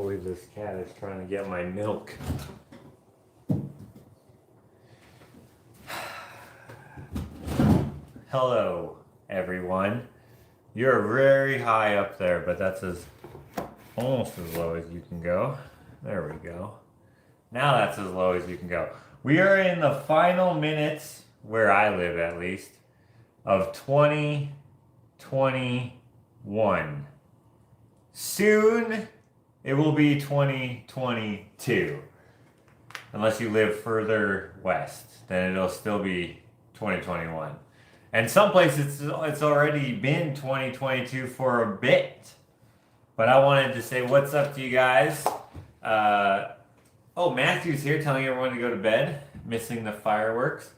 believe this cat is trying to get my milk. Hello, everyone. You're very high up there, but that's almost as low as you can go. There we go. Now that's as low as you can go. We are in the final minutes, where I live at least, of 2021. Soon, it will be 2022. Unless you live further west, then it'll still be 2021. And some places it's already been 2022 for a bit. But I wanted to say what's up to you guys. Oh, Matthew's here telling everyone to go to bed, missing the fireworks.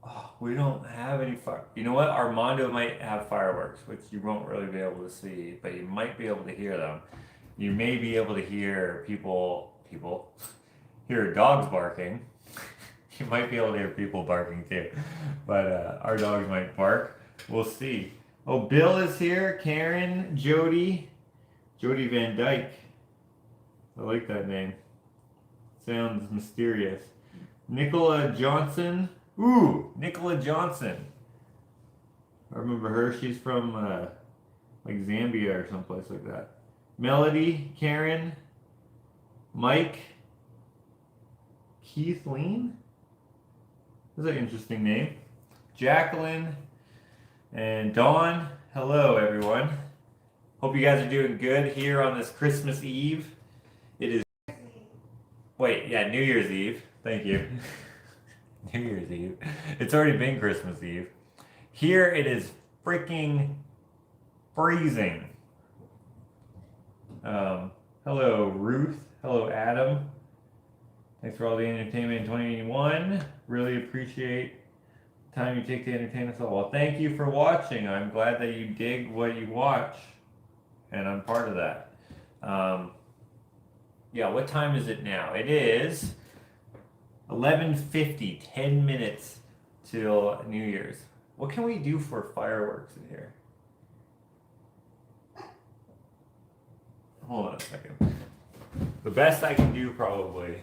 Oh, we don't have any fire. You know what? Armando might have fireworks, which you won't really be able to see, but you might be able to hear them. You may be able to hear people hear dogs barking. You might be able to hear people barking too, but our dogs might bark. We'll see. Oh, Bill is here. Karen, Jody Van Dyke. I like that name. Sounds mysterious. Nicola Johnson. Ooh, Nicola Johnson. I remember her. She's from like Zambia or someplace like that. Melody, Karen, Mike, Keith Lean. That's an interesting name. Jacqueline and Dawn. Hello, everyone. Hope you guys are doing good here on this Christmas Eve. It is. Wait, yeah, New Year's Eve. Thank you. New Year's Eve. It's already been Christmas Eve. Here it is freaking freezing. Hello, Ruth. Hello, Adam. Thanks for all the entertainment in 2021. Really appreciate the time you take to entertain us all. Well, thank you for watching. I'm glad that you dig what you watch, and I'm part of that. Yeah, what time is it now? It is 11:50, 10 minutes till New Year's. What can we do for fireworks in here? Hold on a second. The best I can do probably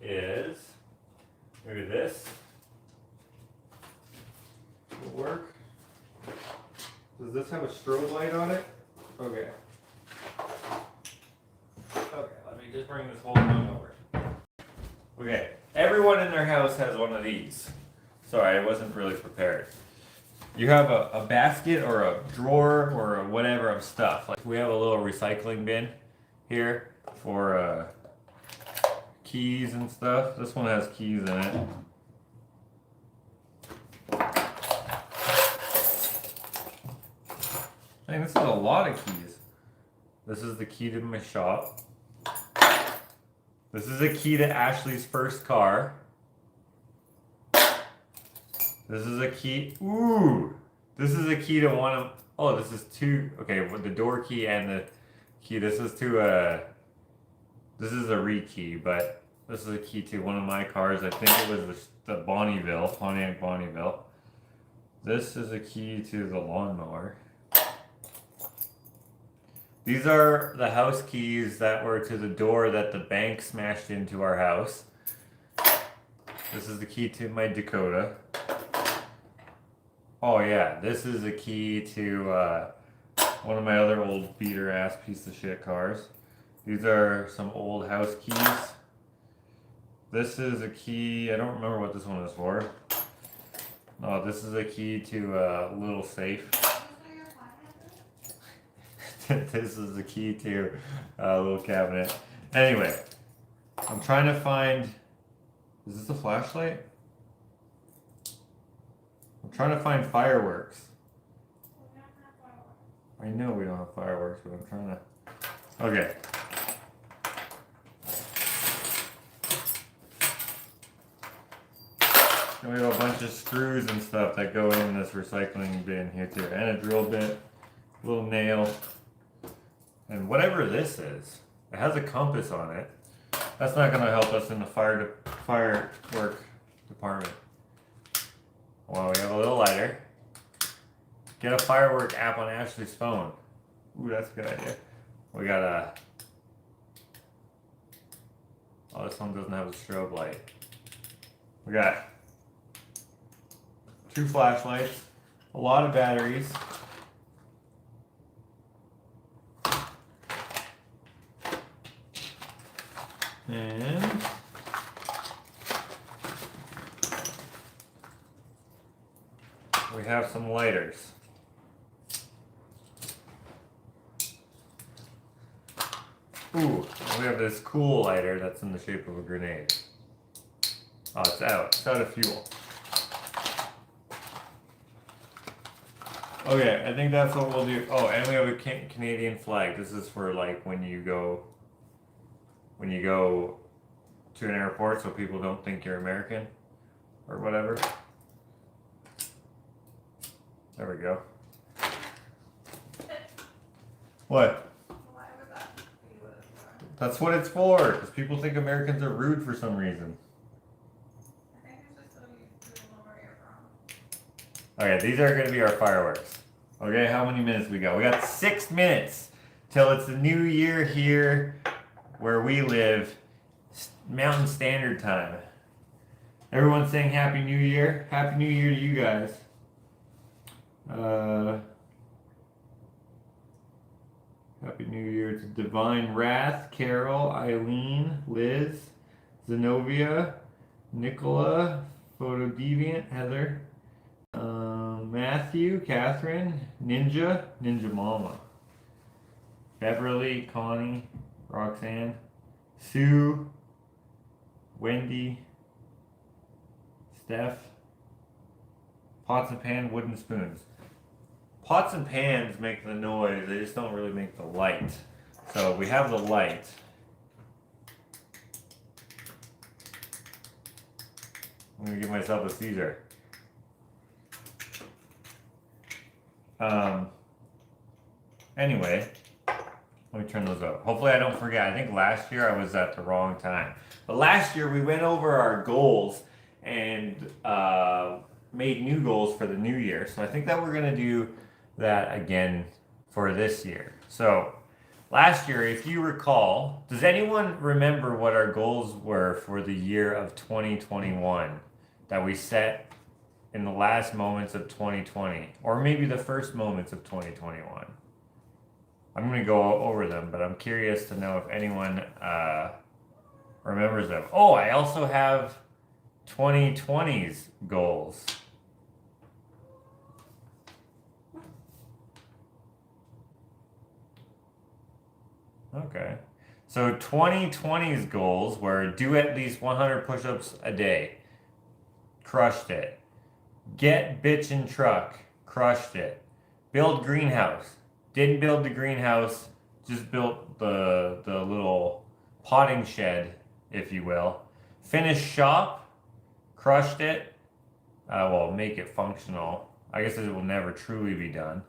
is maybe this will work. Does this have a strobe light on it? Okay. Okay, let me just bring this whole thing over. Okay, everyone in their house has one of these. Sorry, I wasn't really prepared. You have a basket or a drawer or a whatever of stuff. Like we have a little recycling bin here for keys and stuff. This one has keys in it. Dang, this is a lot of keys. This is the key to my shop. This is a key to Ashley's first car. This is a key. Ooh! This is a key to one of. Oh, this is two. Okay, with the door key and the key. This is to a. This is a re-key, but this is a key to one of my cars. I think it was the Bonneville, Pontiac Bonneville. This is a key to the lawnmower. These are the house keys that were to the door that the bank smashed into our house. This is the key to my Dakota. Oh yeah, this is a key to one of my other old beater ass piece of shit cars. These are some old house keys. This is a key, I don't remember what this one is for. No, this is a key to a little safe. This is the key to a little cabinet. Anyway, I'm trying to find. Is this a flashlight? I'm trying to find fireworks. I know we don't have fireworks, but I'm trying to. Okay. And we have a bunch of screws and stuff that go in this recycling bin here too, and a drill bit, little nail. And whatever this is, it has a compass on it. That's not going to help us in the firework department. Well, we have a little lighter. Get a firework app on Ashley's phone. Ooh, that's a good idea. We got a... Oh, this one doesn't have a strobe light. We got 2 flashlights, a lot of batteries. And we have some lighters. Ooh, we have this cool lighter that's in the shape of a grenade. Oh, it's out. It's out of fuel. Okay, I think that's what we'll do. Oh, and we have a Canadian flag. This is for like when you go to an airport so people don't think you're American or whatever. There we go. What? Why would that be what it's for? That's what it's for, because people think Americans are rude for some reason. I think it's just so you know where you're from. Okay, these are going to be our fireworks. Okay, how many minutes we got? We got 6 minutes till it's the new year here where we live, Mountain Standard Time. Everyone's saying Happy New Year. Happy New Year to you guys. Happy New Year to Divine Wrath, Carol, Eileen, Liz, Zenobia, Nicola, Photo Deviant, Heather, Matthew, Catherine, Ninja Mama, Beverly, Connie, Roxanne, Sue, Wendy, Steph, Pots and Pan, Wooden Spoons. Pots and pans make the noise, they just don't really make the light. So we have the light. I'm gonna give myself a Caesar. Anyway, let me turn those up. Hopefully I don't forget. I think last year I was at the wrong time. But last year we went over our goals and made new goals for the new year. So I think that we're gonna do that again for this year. So last year, if you recall, does anyone remember what our goals were for the year of 2021 that we set in the last moments of 2020, or maybe the first moments of 2021? I'm going to go over them, but I'm curious to know if anyone remembers them. Oh, I also have 2020's goals. Okay. So 2020's goals were do at least 100 push-ups a day. Crushed it. Get bitchin' truck. Crushed it. Build greenhouse. Didn't build the greenhouse, just built the little potting shed, if you will. Finish shop. Crushed it. Well, make it functional. I guess it will never truly be done.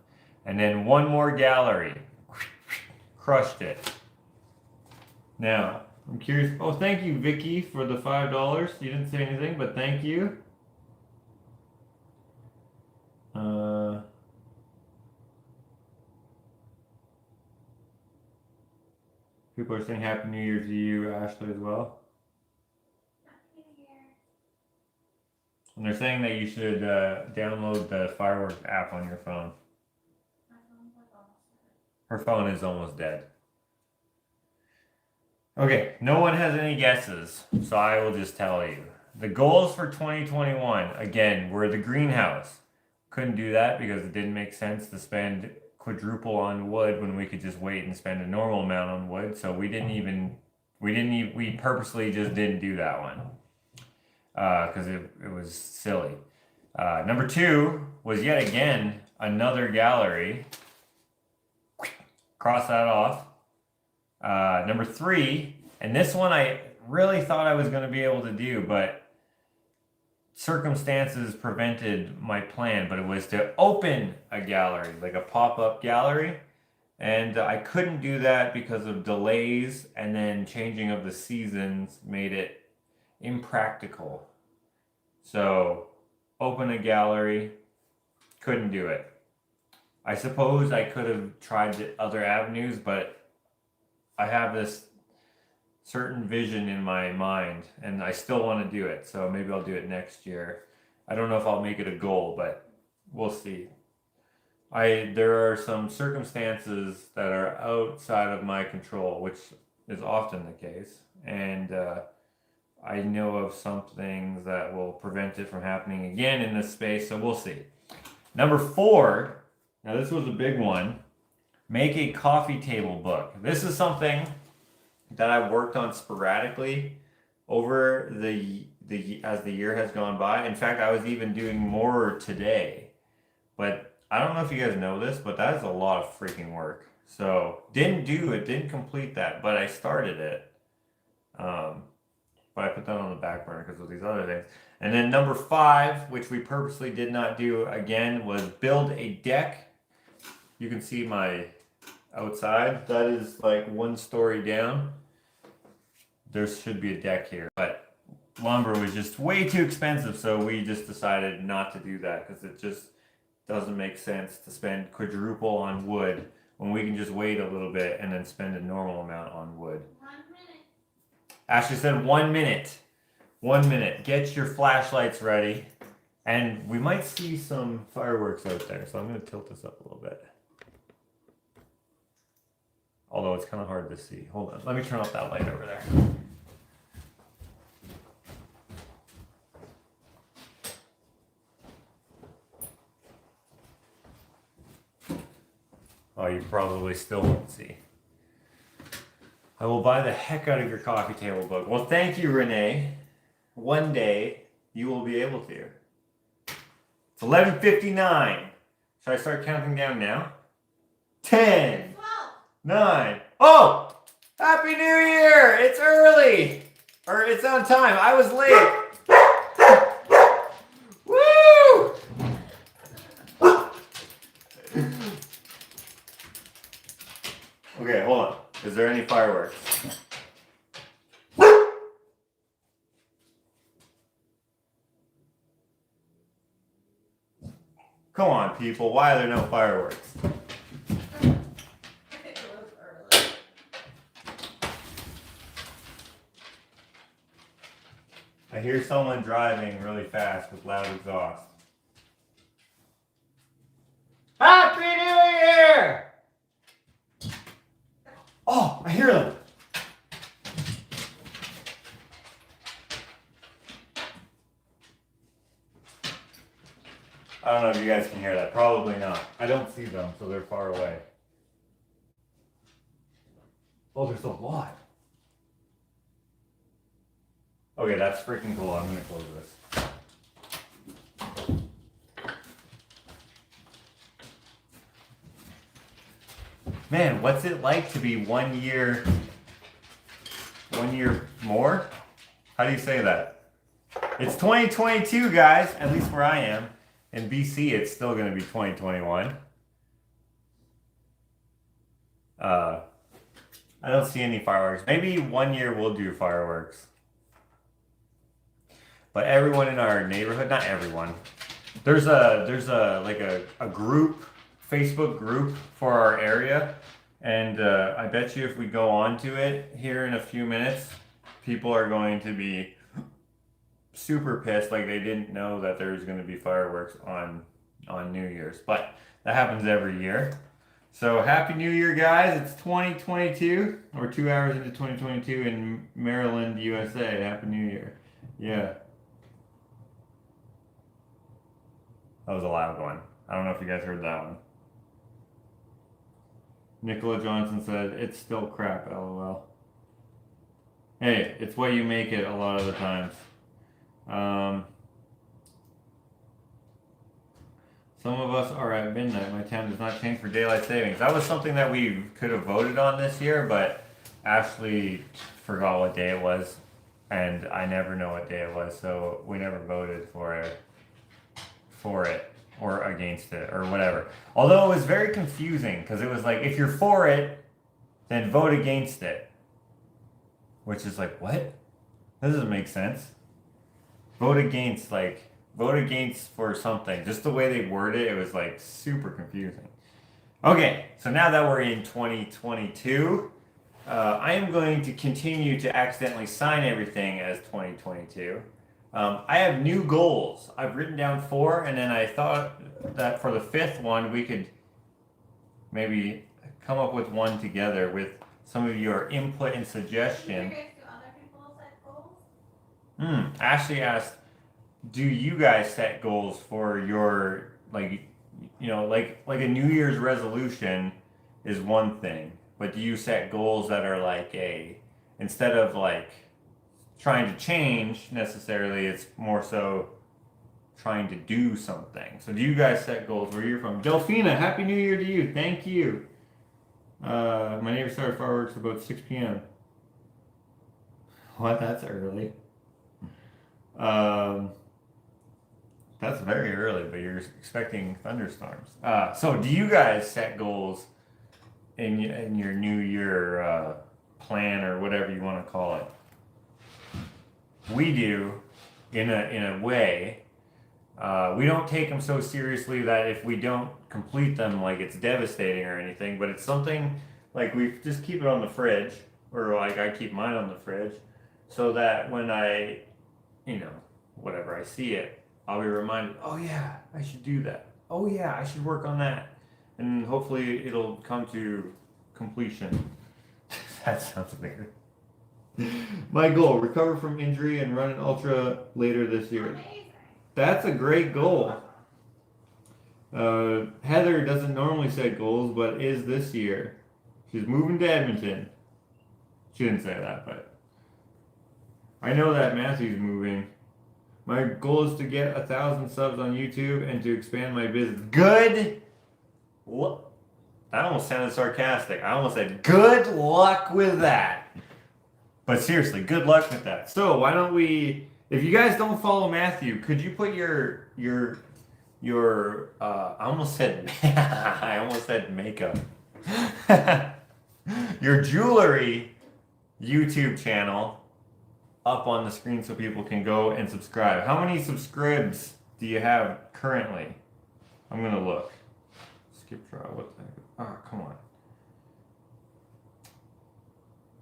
And then one more gallery. Crushed it. Now, I'm curious. Oh, thank you, Vicky, for the $5. You didn't say anything, but thank you. People are saying Happy New Year to you, Ashley, as well. Happy New Year. And they're saying that you should download the fireworks app on your phone. My phone's like almost dead. Her phone is almost dead. Okay, no one has any guesses, so I will just tell you. The goals for 2021, again, were the greenhouse. Couldn't do that because it didn't make sense to spend quadruple on wood when we could just wait and spend a normal amount on wood. So we purposely just didn't do that one because it was silly. Number 2 was yet again another gallery. Cross that off. Number 3, and this one I really thought I was going to be able to do, but circumstances prevented my plan, but it was to open a gallery, like a pop-up gallery. And I couldn't do that because of delays, and then changing of the seasons made it impractical. So, open a gallery, couldn't do it. I suppose I could have tried the other avenues, but I have this certain vision in my mind, and I still want to do it. So maybe I'll do it next year. I don't know if I'll make it a goal, but we'll see. There are some circumstances that are outside of my control, which is often the case, and I know of some things that will prevent it from happening again in this space. So we'll see. Number 4. Now this was a big one. Make a coffee table book. This is something that I've worked on sporadically over the as the year has gone by. In fact, I was even doing more today. But I don't know if you guys know this, but that is a lot of freaking work. So didn't complete that, but I started it. But I put that on the back burner because of these other things. And then number 5, which we purposely did not do again, was build a deck. You can see my outside. That is like 1 story down. There should be a deck here, but lumber was just way too expensive, so we just decided not to do that because it just doesn't make sense to spend quadruple on wood when we can just wait a little bit and then spend a normal amount on wood. 1 minute. Ashley said 1 minute. 1 minute. Get your flashlights ready. And we might see some fireworks out there, so I'm going to tilt this up a little bit. Although it's kind of hard to see. Hold on. Let me turn off that light over there. Oh, you probably still won't see. I will buy the heck out of your coffee table book. Well, thank you, Renee. One day, you will be able to. It's 11:59. Should I start counting down now? 10. 9. Oh! Happy New Year! It's early! Or it's on time. I was late. Woo! Okay, hold on. Is there any fireworks? Come on, people. Why are there no fireworks? I hear someone driving really fast with loud exhaust. Happy New Year! Oh, I hear them. I don't know if you guys can hear that. Probably not. I don't see them, so they're far away. Oh, there's a lot. Okay, that's freaking cool. I'm gonna close this. Man, what's it like to be 1 year more? How do you say that? It's 2022, guys, at least where I am. In BC, it's still gonna be 2021. I don't see any fireworks. Maybe 1 year we'll do fireworks. But everyone in our neighborhood, not everyone, there's a group, Facebook group for our area, and I bet you if we go on to it here in a few minutes, people are going to be super pissed, like they didn't know that there's going to be fireworks on New Year's. But that happens every year. So Happy New Year, guys. It's 2022. We're 2 hours into 2022 in Maryland, USA. Happy New Year. Yeah. That was a loud one. I don't know if you guys heard that one. Nicola Johnson said, it's still crap, lol. Hey, it's what you make it a lot of the times. Some of us are at midnight. My time does not change for daylight savings. That was something that we could have voted on this year, but Ashley forgot what day it was, and I never know what day it was, so we never voted for it or against it or whatever. Although it was very confusing because it was like, if you're for it, then vote against it. Which is like, what? That doesn't make sense. Vote against for something. Just the way they word it, it was like super confusing. Okay, so now that we're in 2022, I am going to continue to accidentally sign everything as 2022. I have new goals. I've written down 4, and then I thought that for the 5th one, we could maybe come up with one together with some of your input and suggestion. Do other people set goals? Ashley asked, do you guys set goals for your, like, you know, like a New Year's resolution is one thing, but do you set goals that are like instead of like trying to change necessarily, it's more so trying to do something. So do you guys set goals? Where you're from? Delphina, Happy New Year to you. Thank you. My neighbor started fireworks about 6 p.m. What? That's early. That's very early, but you're expecting thunderstorms. So do you guys set goals in your New Year plan or whatever you want to call it? We do, in a way. We don't take them so seriously that if we don't complete them, like it's devastating or anything. But it's something like we just keep it on the fridge, or like I keep mine on the fridge, so that when I, whatever I see it, I'll be reminded, oh yeah, I should do that. Oh yeah, I should work on that. And hopefully it'll come to completion. That sounds weird. My goal, recover from injury and run an ultra later this year. Amazing. That's a great goal. Heather doesn't normally set goals, but is this year. She's moving to Edmonton. She didn't say that, but I know that Matthew's moving. My goal is to get 1,000 subs on YouTube and to expand my business. Good. What? That almost sounded sarcastic. I almost said good luck with that. But seriously, good luck with that. So why don't we? If you guys don't follow Matthew, could you put your I almost said I almost said makeup. Your jewelry YouTube channel up on the screen so people can go and subscribe. How many subscribes do you have currently? I'm gonna look. Skip trial. What the heck? Oh, come on.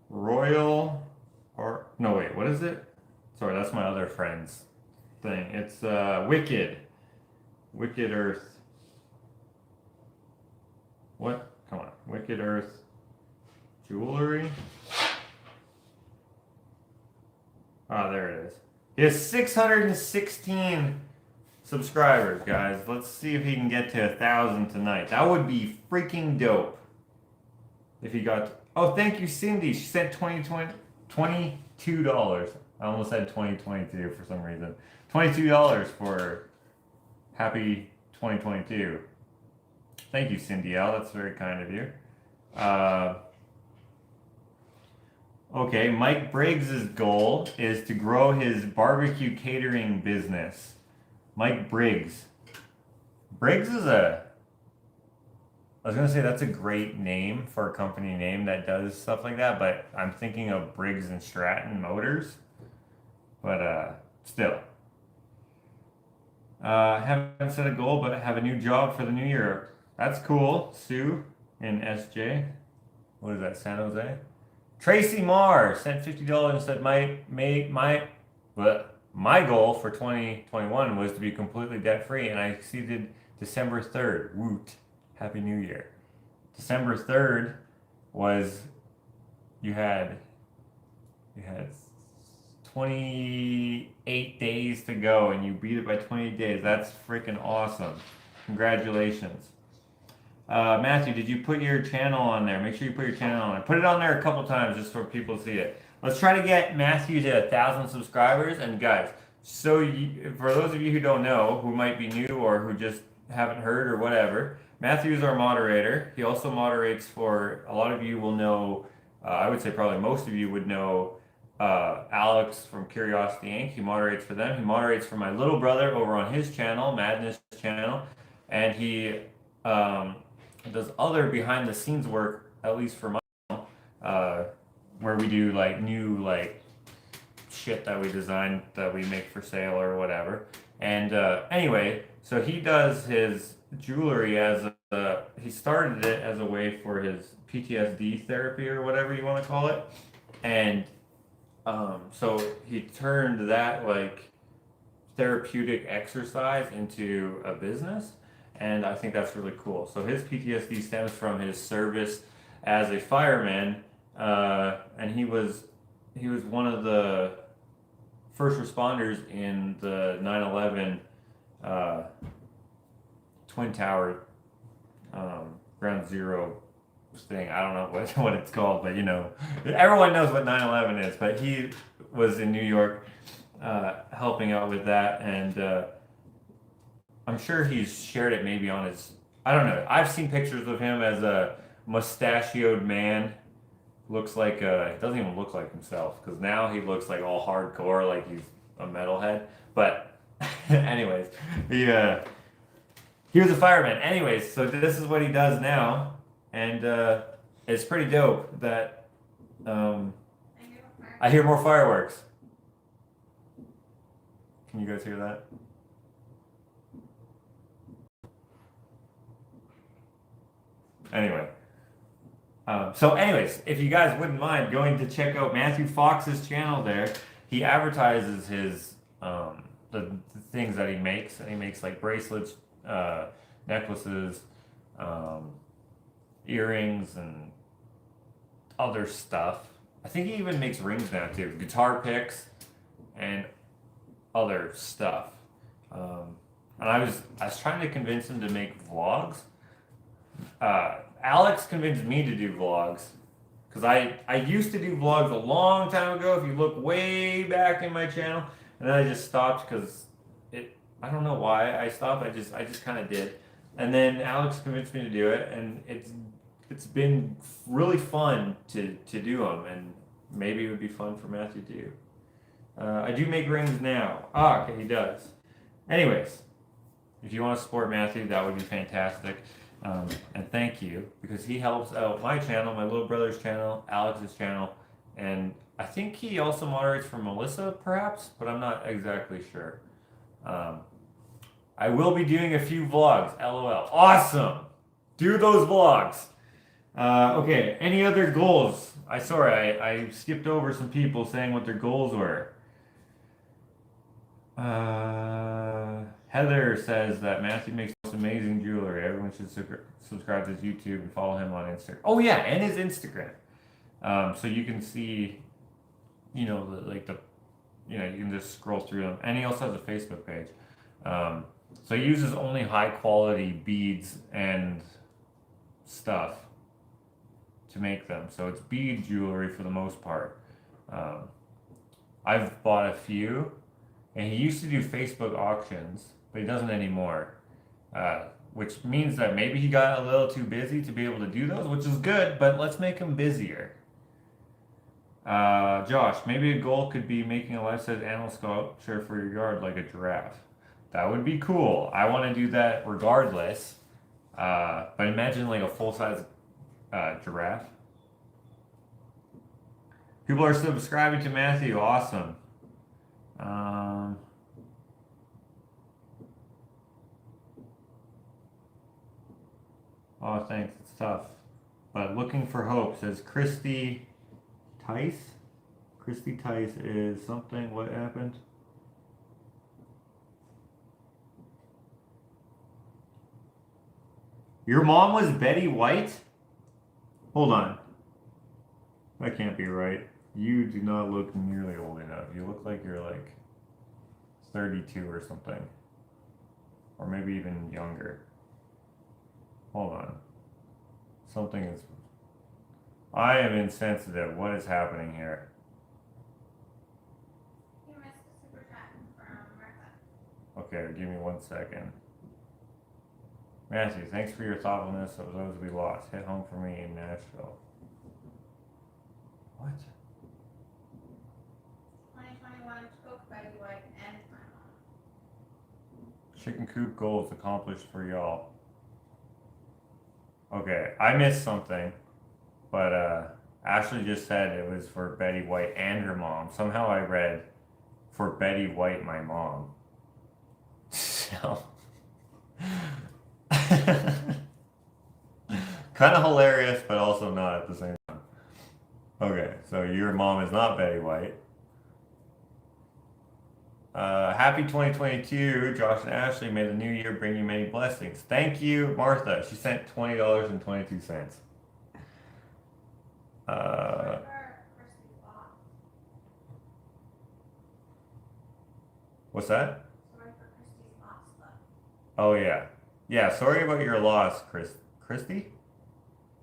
Royal or no wait, what is it? Sorry, that's my other friend's thing. It's Wicked. Wicked Earth. What? Come on. Wicked Earth Jewelry. Ah, there it is. He has 616 subscribers, guys. Let's see if he can get to 1,000 tonight. That would be freaking dope. If he got... Oh, thank you, Cindy. She sent $22. I almost said 2022 for some reason. $22 for happy 2022. Thank you, Cindy L. That's very kind of you. Okay, Mike Briggs' goal is to grow his barbecue catering business. Mike Briggs. Briggs is I was going to say that's a great name for a company name that does stuff like that, but I'm thinking of Briggs and Stratton Motors. But still. Haven't set a goal, but have a new job for the new year. That's cool. Sue in SJ. What is that, San Jose? Tracy Marr sent $50 and said my goal for 2021 was to be completely debt free, and I exceeded December 3rd. Woot! Happy New Year. December 3rd was you had 28 days to go, and you beat it by 28 days. That's freaking awesome! Congratulations. Matthew, did you put your channel on there? Make sure you put your channel on there. Put it on there a couple times just for people to see it. Let's try to get Matthew to 1,000 subscribers. And guys, for those of you who don't know, who might be new or who just haven't heard or whatever, Matthew is our moderator. He also moderates for, a lot of you will know, I would say probably most of you would know Alex from Curiosity Inc. He moderates for them. He moderates for my little brother over on his channel, Madness channel. And he does other behind the scenes work, at least for my where we do like new like shit that we design that we make for sale or whatever. And anyway, so he does his jewelry as he started it as a way for his PTSD therapy or whatever you want to call it, and so he turned that like therapeutic exercise into a business, and I think that's really cool. So his PTSD stems from his service as a fireman, and he was one of the first responders in the 9/11 Twin Tower Ground Zero thing. I don't know what it's called, but you know, everyone knows what 9/11 is. But he was in New York helping out with that, and I'm sure he's shared it maybe on his. I don't know. I've seen pictures of him as a mustachioed man. Looks like he doesn't even look like himself, because now he looks like all hardcore, like he's a metalhead. But anyways, he was a fireman. Anyways, so this is what he does now, and it's pretty dope that I hear more fireworks. Can you guys hear that? Anyway. So anyways, if you guys wouldn't mind going to check out Matthew Fox's channel there, he advertises his the things that he makes, and he makes like bracelets, necklaces, earrings, and other stuff. I think he even makes rings now too, guitar picks, and other stuff. And I was trying to convince him to make vlogs. Alex convinced me to do vlogs, because I used to do vlogs a long time ago, if you look way back in my channel, and then I just stopped because I don't know why I stopped. I just kind of did, and then Alex convinced me to do it, and it's been really fun to do them, and maybe it would be fun for Matthew to do. I do make rings now. Okay, he does. Anyways, if you want to support Matthew, that would be fantastic. And thank you, because he helps out my channel, my little brother's channel, Alex's channel, and I think he also moderates for Melissa, perhaps, but I'm not exactly sure. I will be doing a few vlogs, LOL. Awesome! Do those vlogs! Okay, any other goals? I skipped over some people saying what their goals were. Heather says that Matthew makes most amazing jewelry. Everyone should subscribe to his YouTube and follow him on Instagram. Oh yeah, and his Instagram. So you can see, you can just scroll through them. And he also has a Facebook page. So he uses only high quality beads and stuff to make them. So it's bead jewelry for the most part. I've bought a few. And he used to do Facebook auctions, but he doesn't anymore. Which means that maybe he got a little too busy to be able to do those, which is good, but let's make him busier. Josh, maybe a goal could be making a life-size animal sculpture for your yard, like a giraffe. That would be cool. I want to do that regardless. But imagine like a full-size giraffe. People are subscribing to Matthew. Awesome. Oh, thanks. It's tough. But looking for hope, says Christy Tice. Christy Tice is something. What happened? Your mom was Betty White? Hold on. That can't be right. You do not look nearly old enough. You look like you're like 32 or something. Or maybe even younger. Hold on. Something is... I am insensitive. What is happening here? You missed a super chat from Martha. Okay, give me 1 second. Matthew, thanks for your thoughtfulness of those we lost. Hit home for me in Nashville. What? 2021 took Betty White and my mom. Chicken coop goals accomplished for y'all. Okay, I missed something, but Ashley just said it was for Betty White and her mom. Somehow I read for Betty White, my mom. So Kind of hilarious, but also not at the same time. Okay, so your mom is not Betty White. Happy 2022, Josh and Ashley. May the new year bring you many blessings. Thank you, Martha. She sent $20.22. What's that? Sorry for Christy's loss, though. Oh yeah, yeah. Sorry about your loss, Christy.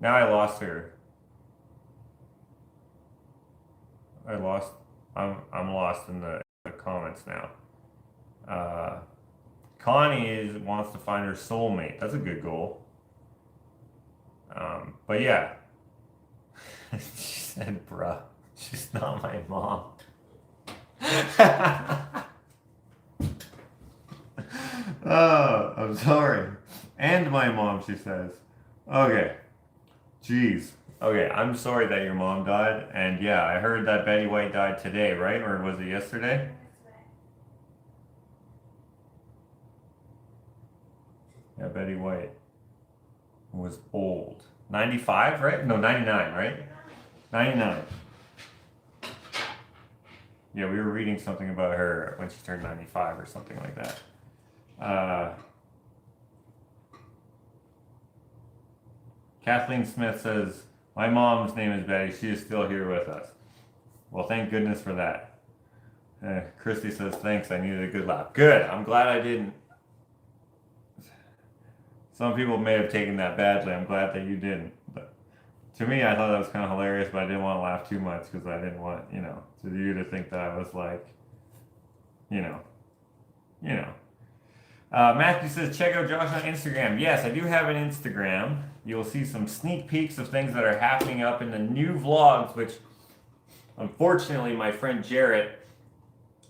Now I lost her. I lost. I'm lost in the comments now. Connie wants to find her soulmate. That's a good goal. But yeah, she said, "Bruh, she's not my mom." Oh, I'm sorry. And my mom, she says. Okay. Jeez. Okay, I'm sorry that your mom died. And yeah, I heard that Betty White died today, right? Or was it yesterday? Yeah, Betty White was old. 95, right? No, 99, right? 99. Yeah, we were reading something about her when she turned 95 or something like that. Kathleen Smith says, my mom's name is Betty. She is still here with us. Well, thank goodness for that. Christy says, thanks. I needed a good laugh. Good. I'm glad I didn't. Some people may have taken that badly. I'm glad that you didn't. But to me, I thought that was kind of hilarious, but I didn't want to laugh too much because I didn't want, to you to think that I was like, Matthew says, check out Josh on Instagram. Yes, I do have an Instagram. You'll see some sneak peeks of things that are happening up in the new vlogs, which unfortunately my friend Jarrett,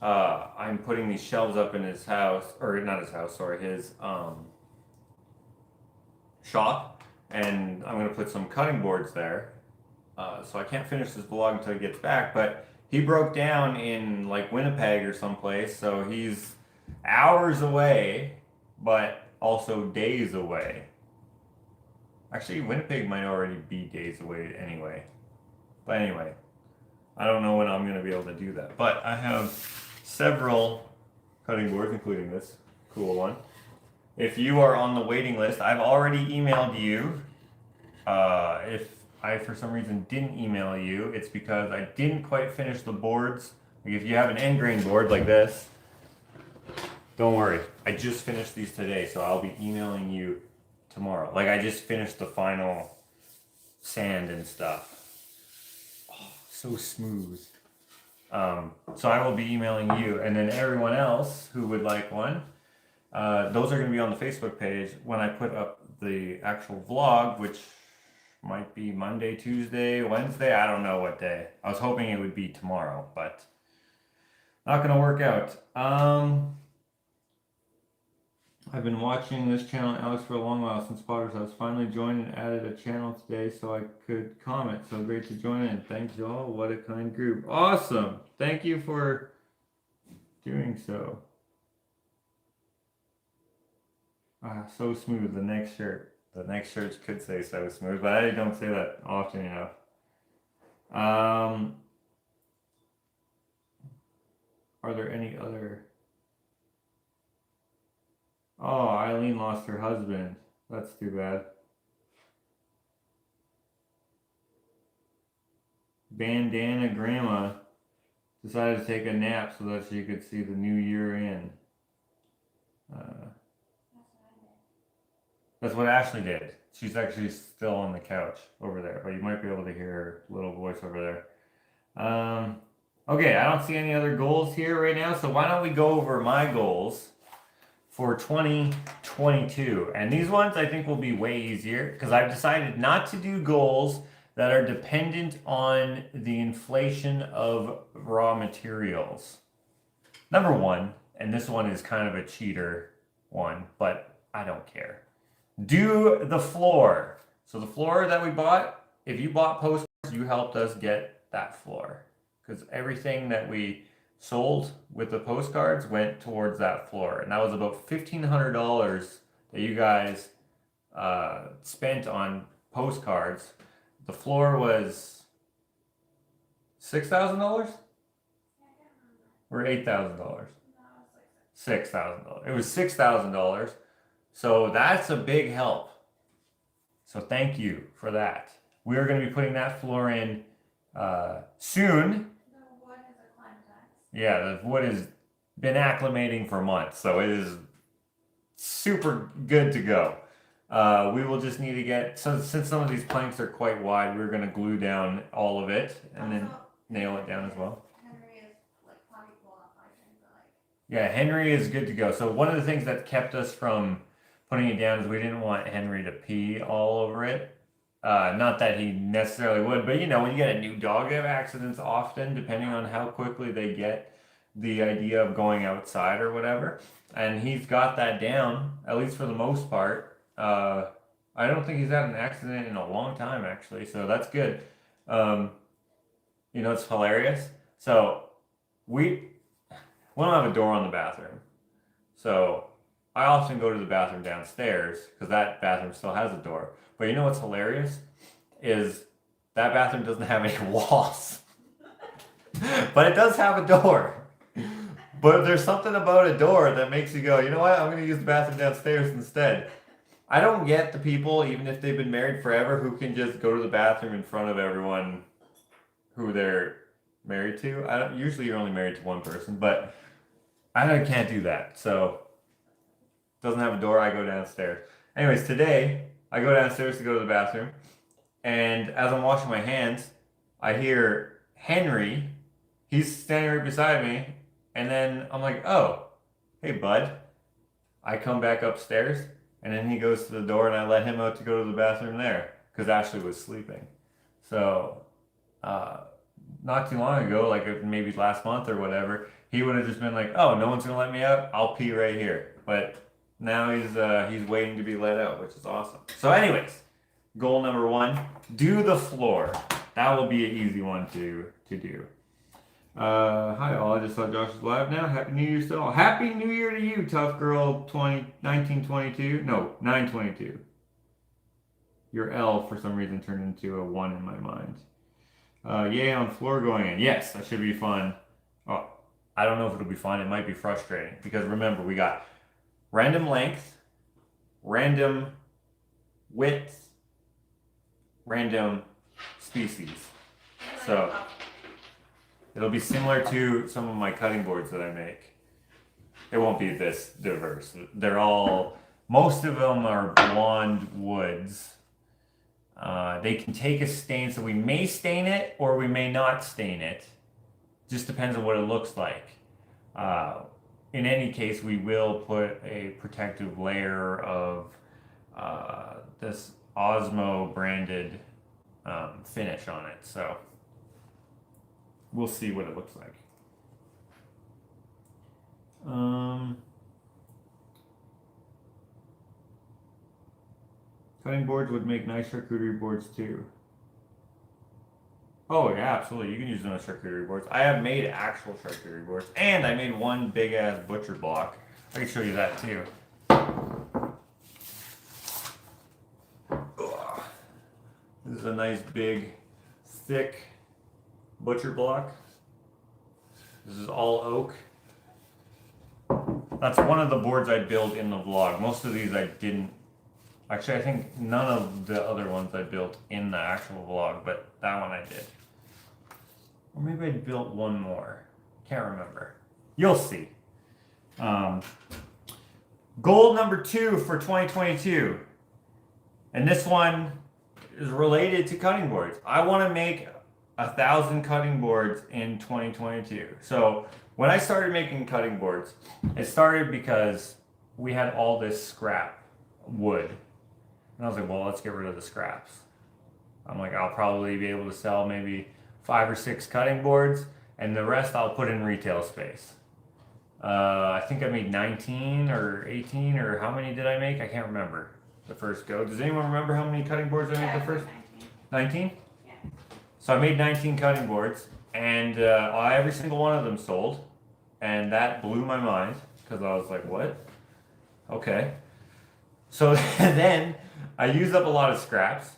I'm putting these shelves up in his house, or not his house, sorry, his shop, and I'm going to put some cutting boards there. So I can't finish this vlog until he gets back, but he broke down in like Winnipeg or someplace, so he's hours away, but also days away. Actually, Winnipeg might already be days away anyway. But anyway, I don't know when I'm going to be able to do that. But I have several cutting boards, including this cool one. If you are on the waiting list, I've already emailed you. If I, for some reason, didn't email you, it's because I didn't quite finish the boards. Like if you have an end grain board like this, don't worry. I just finished these today, so I'll be emailing you tomorrow. Like I just finished the final sand and stuff. Oh, so smooth. So I will be emailing you, and then everyone else who would like one, those are going to be on the Facebook page when I put up the actual vlog, which might be Monday, Tuesday, Wednesday. I don't know what day. I was hoping it would be tomorrow, but not going to work out. I've been watching this channel, Alex, for a long while since Potter's House. Finally joined and added a channel today so I could comment. So great to join in. Thanks, y'all. What a kind group. Awesome. Thank you for doing so. So smooth. The next shirt. The next shirts could say so smooth, but I don't say that often enough. Are there any other... Oh, Eileen lost her husband. That's too bad. Bandana Grandma decided to take a nap so that she could see the new year in. That's what Ashley did. She's actually still on the couch over there, but you might be able to hear her little voice over there. Okay, I don't see any other goals here right now, so why don't we go over my goals for 2022. And these ones I think will be way easier because I've decided not to do goals that are dependent on the inflation of raw materials. Number one, and this one is kind of a cheater one, but I don't care. Do the floor. So the floor that we bought, if you bought postcards, you helped us get that floor. Because everything that we sold with the postcards went towards that floor. And that was about $1,500 that you guys spent on postcards. The floor was $6,000 Yeah, I can't remember. or $8,000. No, it's like $6,000. It was $6,000. So that's a big help. So thank you for that. We are going to be putting that floor in soon. the wood is acclimatized. Yeah, the wood has been acclimating for months, so it is super good to go. We will just need to get, so since some of these planks are quite wide, we're going to glue down all of it and then Also, nail it down as well. Henry is like potty qualified and like. Yeah, Henry is good to go. So one of the things that kept us from putting it down is we didn't want Henry to pee all over it. Not that he necessarily would, but you know, when you get a new dog, they have accidents often, depending on how quickly they get the idea of going outside or whatever. And he's got that down, at least for the most part. I don't think he's had an accident in a long time, actually, so that's good. You know, it's hilarious. So we don't have a door on the bathroom. So I often go to the bathroom downstairs because that bathroom still has a door. But you know what's hilarious is that bathroom doesn't have any walls. But it does have a door. But there's something about a door that makes you go, you know what, I'm going to use the bathroom downstairs instead. I don't get the people, even if they've been married forever, who can just go to the bathroom in front of everyone who they're married to. Usually you're only married to one person, but I can't do that. So, doesn't have a door, I go downstairs. Anyways, today, I go downstairs to go to the bathroom, and as I'm washing my hands, I hear Henry. He's standing right beside me, and then I'm like, oh, hey, bud. I come back upstairs, and then he goes to the door, and I let him out to go to the bathroom there, because Ashley was sleeping. So, not too long ago, like maybe last month or whatever, he would have just been like, oh, no one's going to let me out, I'll pee right here. But now he's waiting to be let out, which is awesome. So anyways, goal number 1, do the floor. That will be an easy one to do. Hi all, I just saw Josh is live now. Happy New Year still. Happy New Year to you, Tough Girl 1922. No, 922. Your L for some reason turned into a 1 in my mind. Yay on floor going in. Yes, that should be fun. Oh, I don't know if it'll be fun. It might be frustrating because remember, we got random length, random width, random species. So it'll be similar to some of my cutting boards that I make. It won't be this diverse. Most of them are blonde woods. They can take a stain, so we may stain it or we may not stain it. Just depends on what it looks like. In any case, we will put a protective layer of this Osmo branded finish on it. So we'll see what it looks like. Cutting boards would make nice charcuterie boards too. Oh yeah, absolutely. You can use them as charcuterie boards. I have made actual charcuterie boards, and I made one big ass butcher block. I can show you that too. Ugh. This is a nice big, thick butcher block. This is all oak. That's one of the boards I built in the vlog. Most of these I didn't. Actually, I think none of the other ones I built in the actual vlog, but that one I did. Or maybe I built one more. Can't remember. You'll see. Goal number 2 for 2022. And this one is related to cutting boards. I want to make 1,000 cutting boards in 2022. So when I started making cutting boards, it started because we had all this scrap wood. And I was like, well, let's get rid of the scraps. I'm like, I'll probably be able to sell maybe 5 or 6 cutting boards, and the rest I'll put in retail space. I think I made 19 or 18, or how many did I make? I can't remember the first go. Does anyone remember how many cutting boards I made the first? 19? Yeah. So I made 19 cutting boards, and every single one of them sold, and that blew my mind, because I was like, what? Okay. So then I used up a lot of scraps.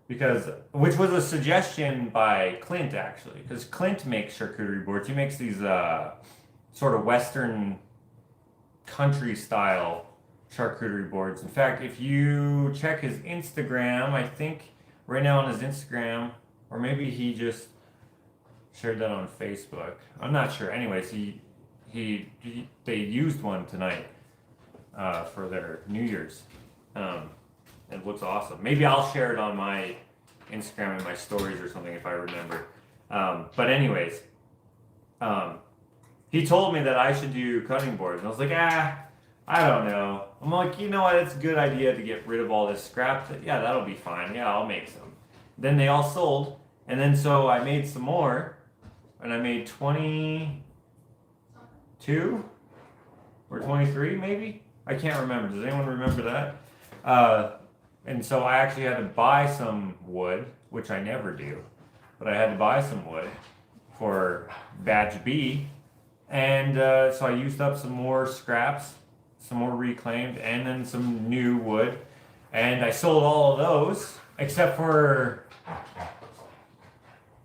which was a suggestion by Clint actually, because Clint makes charcuterie boards. He makes these sort of Western country style charcuterie boards. In fact, if you check his Instagram, I think right now on his Instagram, or maybe he just shared that on Facebook. I'm not sure. Anyways, they used one tonight for their New Year's. It looks awesome. Maybe I'll share it on my Instagram and my stories or something if I remember. But anyways, he told me that I should do cutting boards. And I was like, I don't know. I'm like, you know what? It's a good idea to get rid of all this scrap. Yeah, that'll be fine. Yeah, I'll make some. Then they all sold. And then so I made some more. And I made 22 or 23 maybe? I can't remember. Does anyone remember that? And so I actually had to buy some wood, which I never do. But I had to buy some wood for batch B. And so I used up some more scraps, some more reclaimed, and then some new wood. And I sold all of those, except for...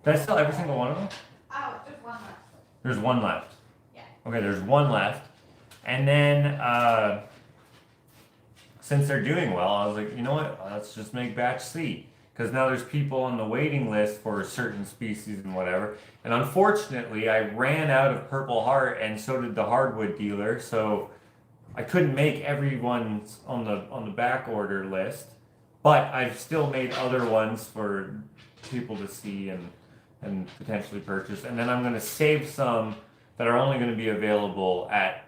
Did I sell every single one of them? Oh, just one left. There's one left. Yeah. Okay, there's one left. And then, since they're doing well, I was like, you know what? Let's just make batch C. Because now there's people on the waiting list for certain species and whatever. And unfortunately, I ran out of Purple Heart, and so did the hardwood dealer. So I couldn't make everyone on the back order list. But I've still made other ones for people to see and potentially purchase. And then I'm going to save some that are only going to be available at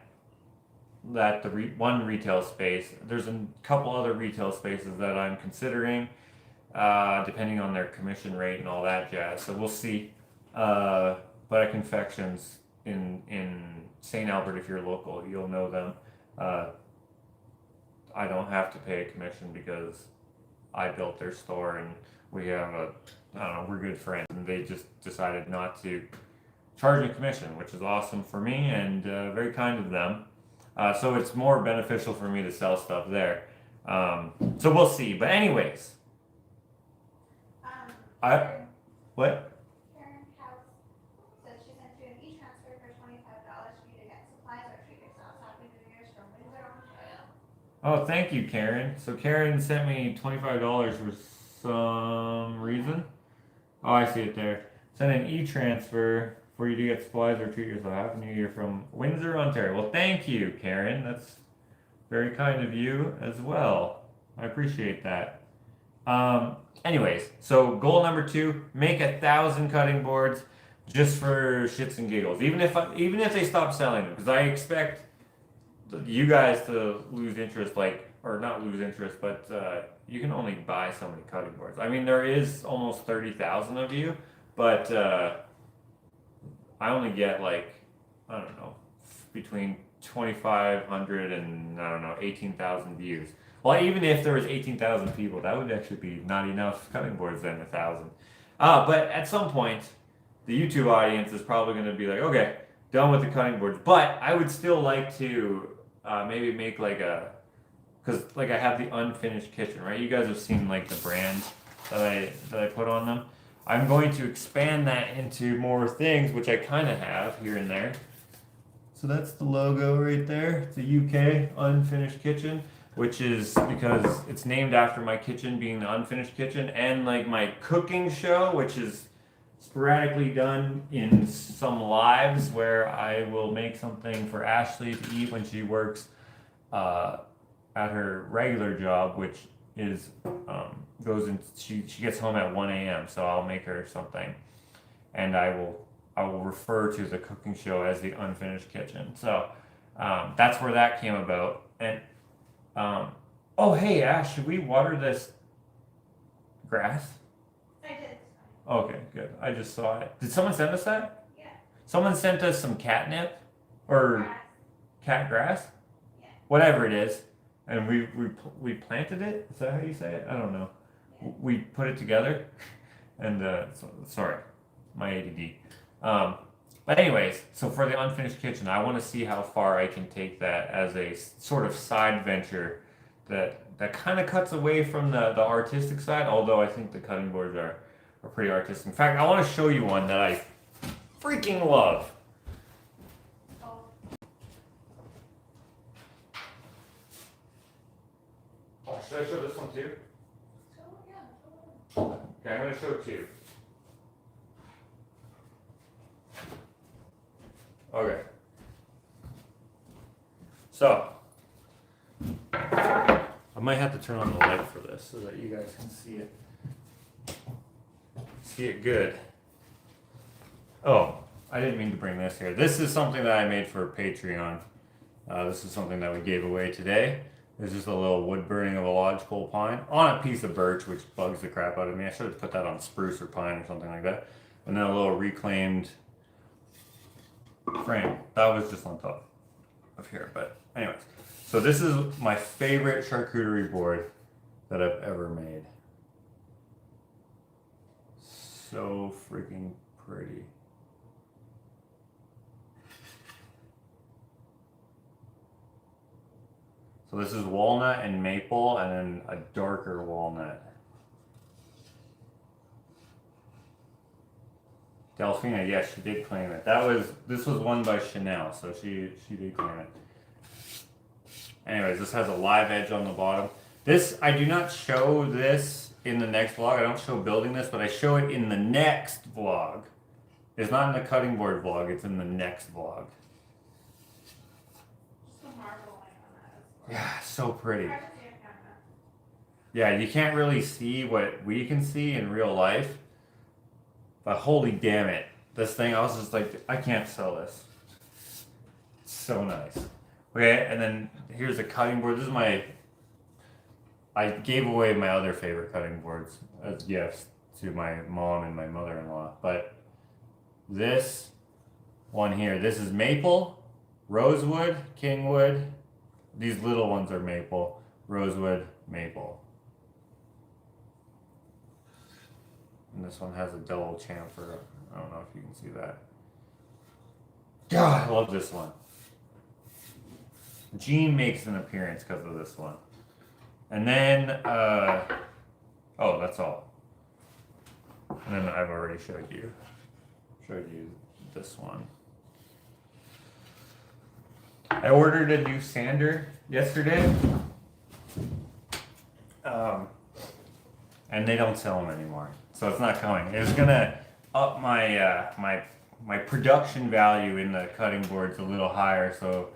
one retail space. There's a couple other retail spaces that I'm considering, depending on their commission rate and all that jazz. So we'll see. But Confections in St. Albert, if you're local, you'll know them. I don't have to pay a commission because I built their store, and we have I don't know, we're good friends, and they just decided not to charge a commission, which is awesome for me and very kind of them. So it's more beneficial for me to sell stuff there. So we'll see. But anyways, what? Karen House says she sent you an e-transfer for $25 for you to get supplies or treat yourself. Happy New Year's from Windsor, Ontario. Oh, thank you, Karen. So Karen sent me $25 for some reason. Oh, I see it there. Send an e-transfer for you to get supplies or treat yourself. Happy New Year from Windsor, Ontario. Well, thank you, Karen. That's very kind of you as well. I appreciate that. Anyways, so goal number 2, make 1,000 cutting boards just for shits and giggles. Even if they stop selling them, because I expect you guys to lose interest, or not lose interest, but you can only buy so many cutting boards. I mean, there is almost 30,000 of you, but I only get I don't know, between 2,500 and I don't know, 18,000 views. Well, even if there was 18,000 people, that would actually be not enough cutting boards then, 1,000. But at some point, the YouTube audience is probably going to be like, okay, done with the cutting boards. But I would still like to maybe make because I have the unfinished kitchen, right? You guys have seen the brand that I put on them. I'm going to expand that into more things, which I kind of have here and there. So that's the logo right there. It's a UK unfinished kitchen, which is because it's named after my kitchen being the unfinished kitchen, and my cooking show, which is sporadically done in some lives where I will make something for Ashley to eat when she works at her regular job, which is she gets home at 1 a.m. So I'll make her something, and I will refer to the cooking show as the unfinished kitchen. So that's where that came about. And oh hey Ash, should we water this grass? I did. Okay, good. I just saw it. Did someone send us that? Yeah. Someone sent us some catnip or Grass. cat grass, Yeah. whatever it is, and we planted it. Is that how you say it? I don't know. Yeah. We put it together, and sorry, my ADD. But anyways, so for the unfinished kitchen, I want to see how far I can take that as a sort of side venture that that kind of cuts away from the artistic side, although I think the cutting boards are pretty artistic. In fact, I want to show you one that I freaking love. Oh, Oh, should I show this one too? so yeah. Okay, I'm going to show two. Okay. So, I might have to turn on the light for this so that you guys can see it. See it good. Oh, I didn't mean to bring this here. This is something that I made for Patreon. This is something that we gave away today. There's just a little wood burning of a lodgepole pine on a piece of birch, which bugs the crap out of me. I should have put that on spruce or pine or something like that. And then a little reclaimed frame. That was just on top of here. But anyways, so this is my favorite charcuterie board that I've ever made. So freaking pretty. So this is walnut and maple, and then a darker walnut. Delphina, yes, she did claim it. This was won by Chanel, so she did claim it. Anyways, this has a live edge on the bottom. This, I do not show this in the next vlog. I don't show building this, but I show it in the next vlog. It's not in the cutting board vlog, it's in the next vlog. Just the marbling on that. Yeah, so pretty. Hard to see on camera. Yeah, you can't really see what we can see in real life. But holy damn it. This thing, I was just like, I can't sell this. It's so nice. Okay, and then here's a cutting board. This is I gave away my other favorite cutting boards as gifts to my mom and my mother-in-law. But this one here, this is maple, rosewood, kingwood. These little ones are maple, rosewood, maple. And this one has a double chamfer. I don't know if you can see that. God, I love this one. Jean makes an appearance because of this one. And then, oh, that's all. And then I've already showed you this one. I ordered a new sander yesterday. And they don't sell them anymore. So it's not coming. It was gonna up my my production value in the cutting boards a little higher, so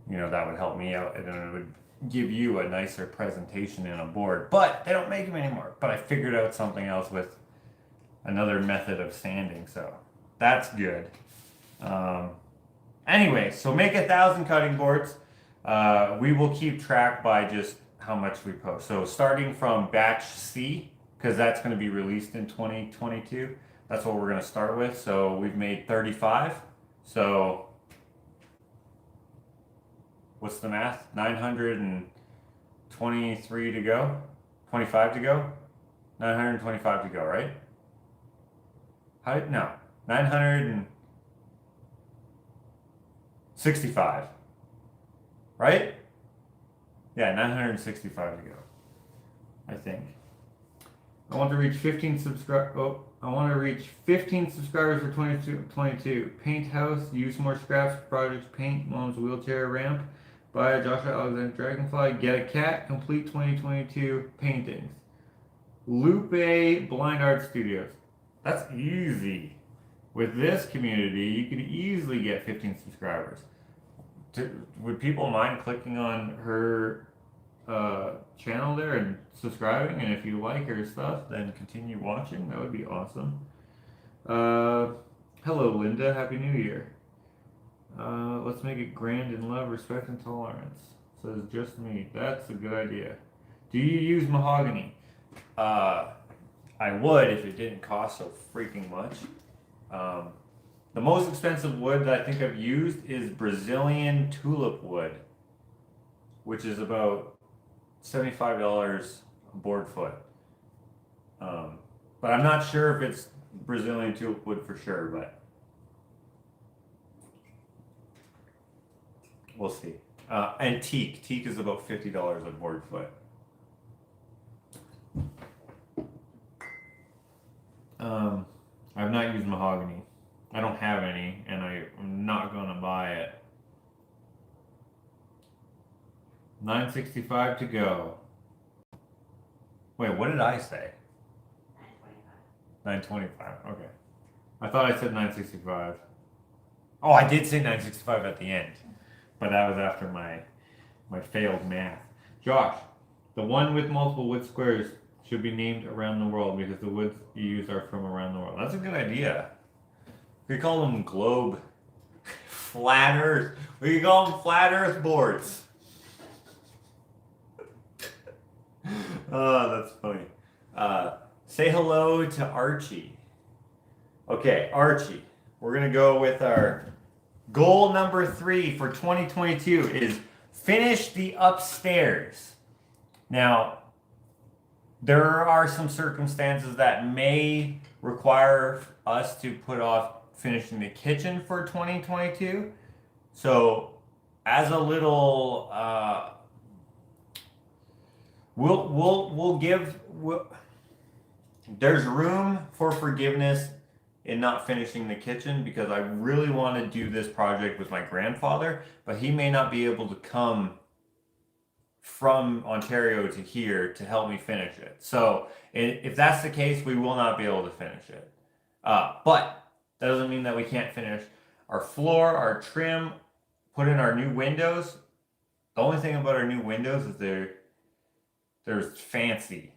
you know that would help me out, and then it would give you a nicer presentation in a board. But they don't make them anymore. But I figured out something else with another method of sanding, so that's good. Anyway, so make 1,000 cutting boards. We will keep track by just how much we post. So starting from batch C, because that's going to be released in 2022. That's what we're going to start with. So we've made 35. So what's the math? 923 to go. 25 to go. 925 to go, right? No, 965. Right? Yeah, 965 to go. I think. I want to reach 15 I want to reach 15 subscribers for 2022. Paint house, use more scraps for projects, paint mom's wheelchair ramp, buy a Joshua Alexander Dragonfly, get a cat, complete 2022 paintings. Lupe Blind Art Studios. That's easy. With this community, you could easily get 15 subscribers. Would people mind clicking on her channel there and subscribing? And if you like her stuff, then continue watching. That would be awesome. Hello, Linda. Happy New Year. Let's make it grand in love, respect, and tolerance. Says just me. That's a good idea. Do you use mahogany? I would if it didn't cost so freaking much. The most expensive wood that I think I've used is Brazilian tulip wood, which is about $75 a board foot. But I'm not sure if it's Brazilian tulip wood for sure, but we'll see. And teak is about $50 a board foot. I've not used mahogany. I don't have any, and I'm not gonna buy it. 965 to go. Wait, what did I say? 925. Okay. I thought I said 965. Oh, I did say 965 at the end, but that was after my failed math. Josh, the one with multiple wood squares should be named around the world because the woods you use are from around the world. That's a good idea. We could call them globe flat earth. We could call them flat earth boards. Oh, that's funny. Say hello to Archie. Okay, Archie. We're gonna go with our goal number 3 for 2022 is finish the upstairs. Now, there are some circumstances that may require us to put off finishing the kitchen for 2022. So, as a little, there's room for forgiveness in not finishing the kitchen because I really want to do this project with my grandfather, but he may not be able to come from Ontario to here to help me finish it. So if that's the case, we will not be able to finish it. But that doesn't mean that we can't finish our floor, our trim, put in our new windows. The only thing about our new windows is they're fancy.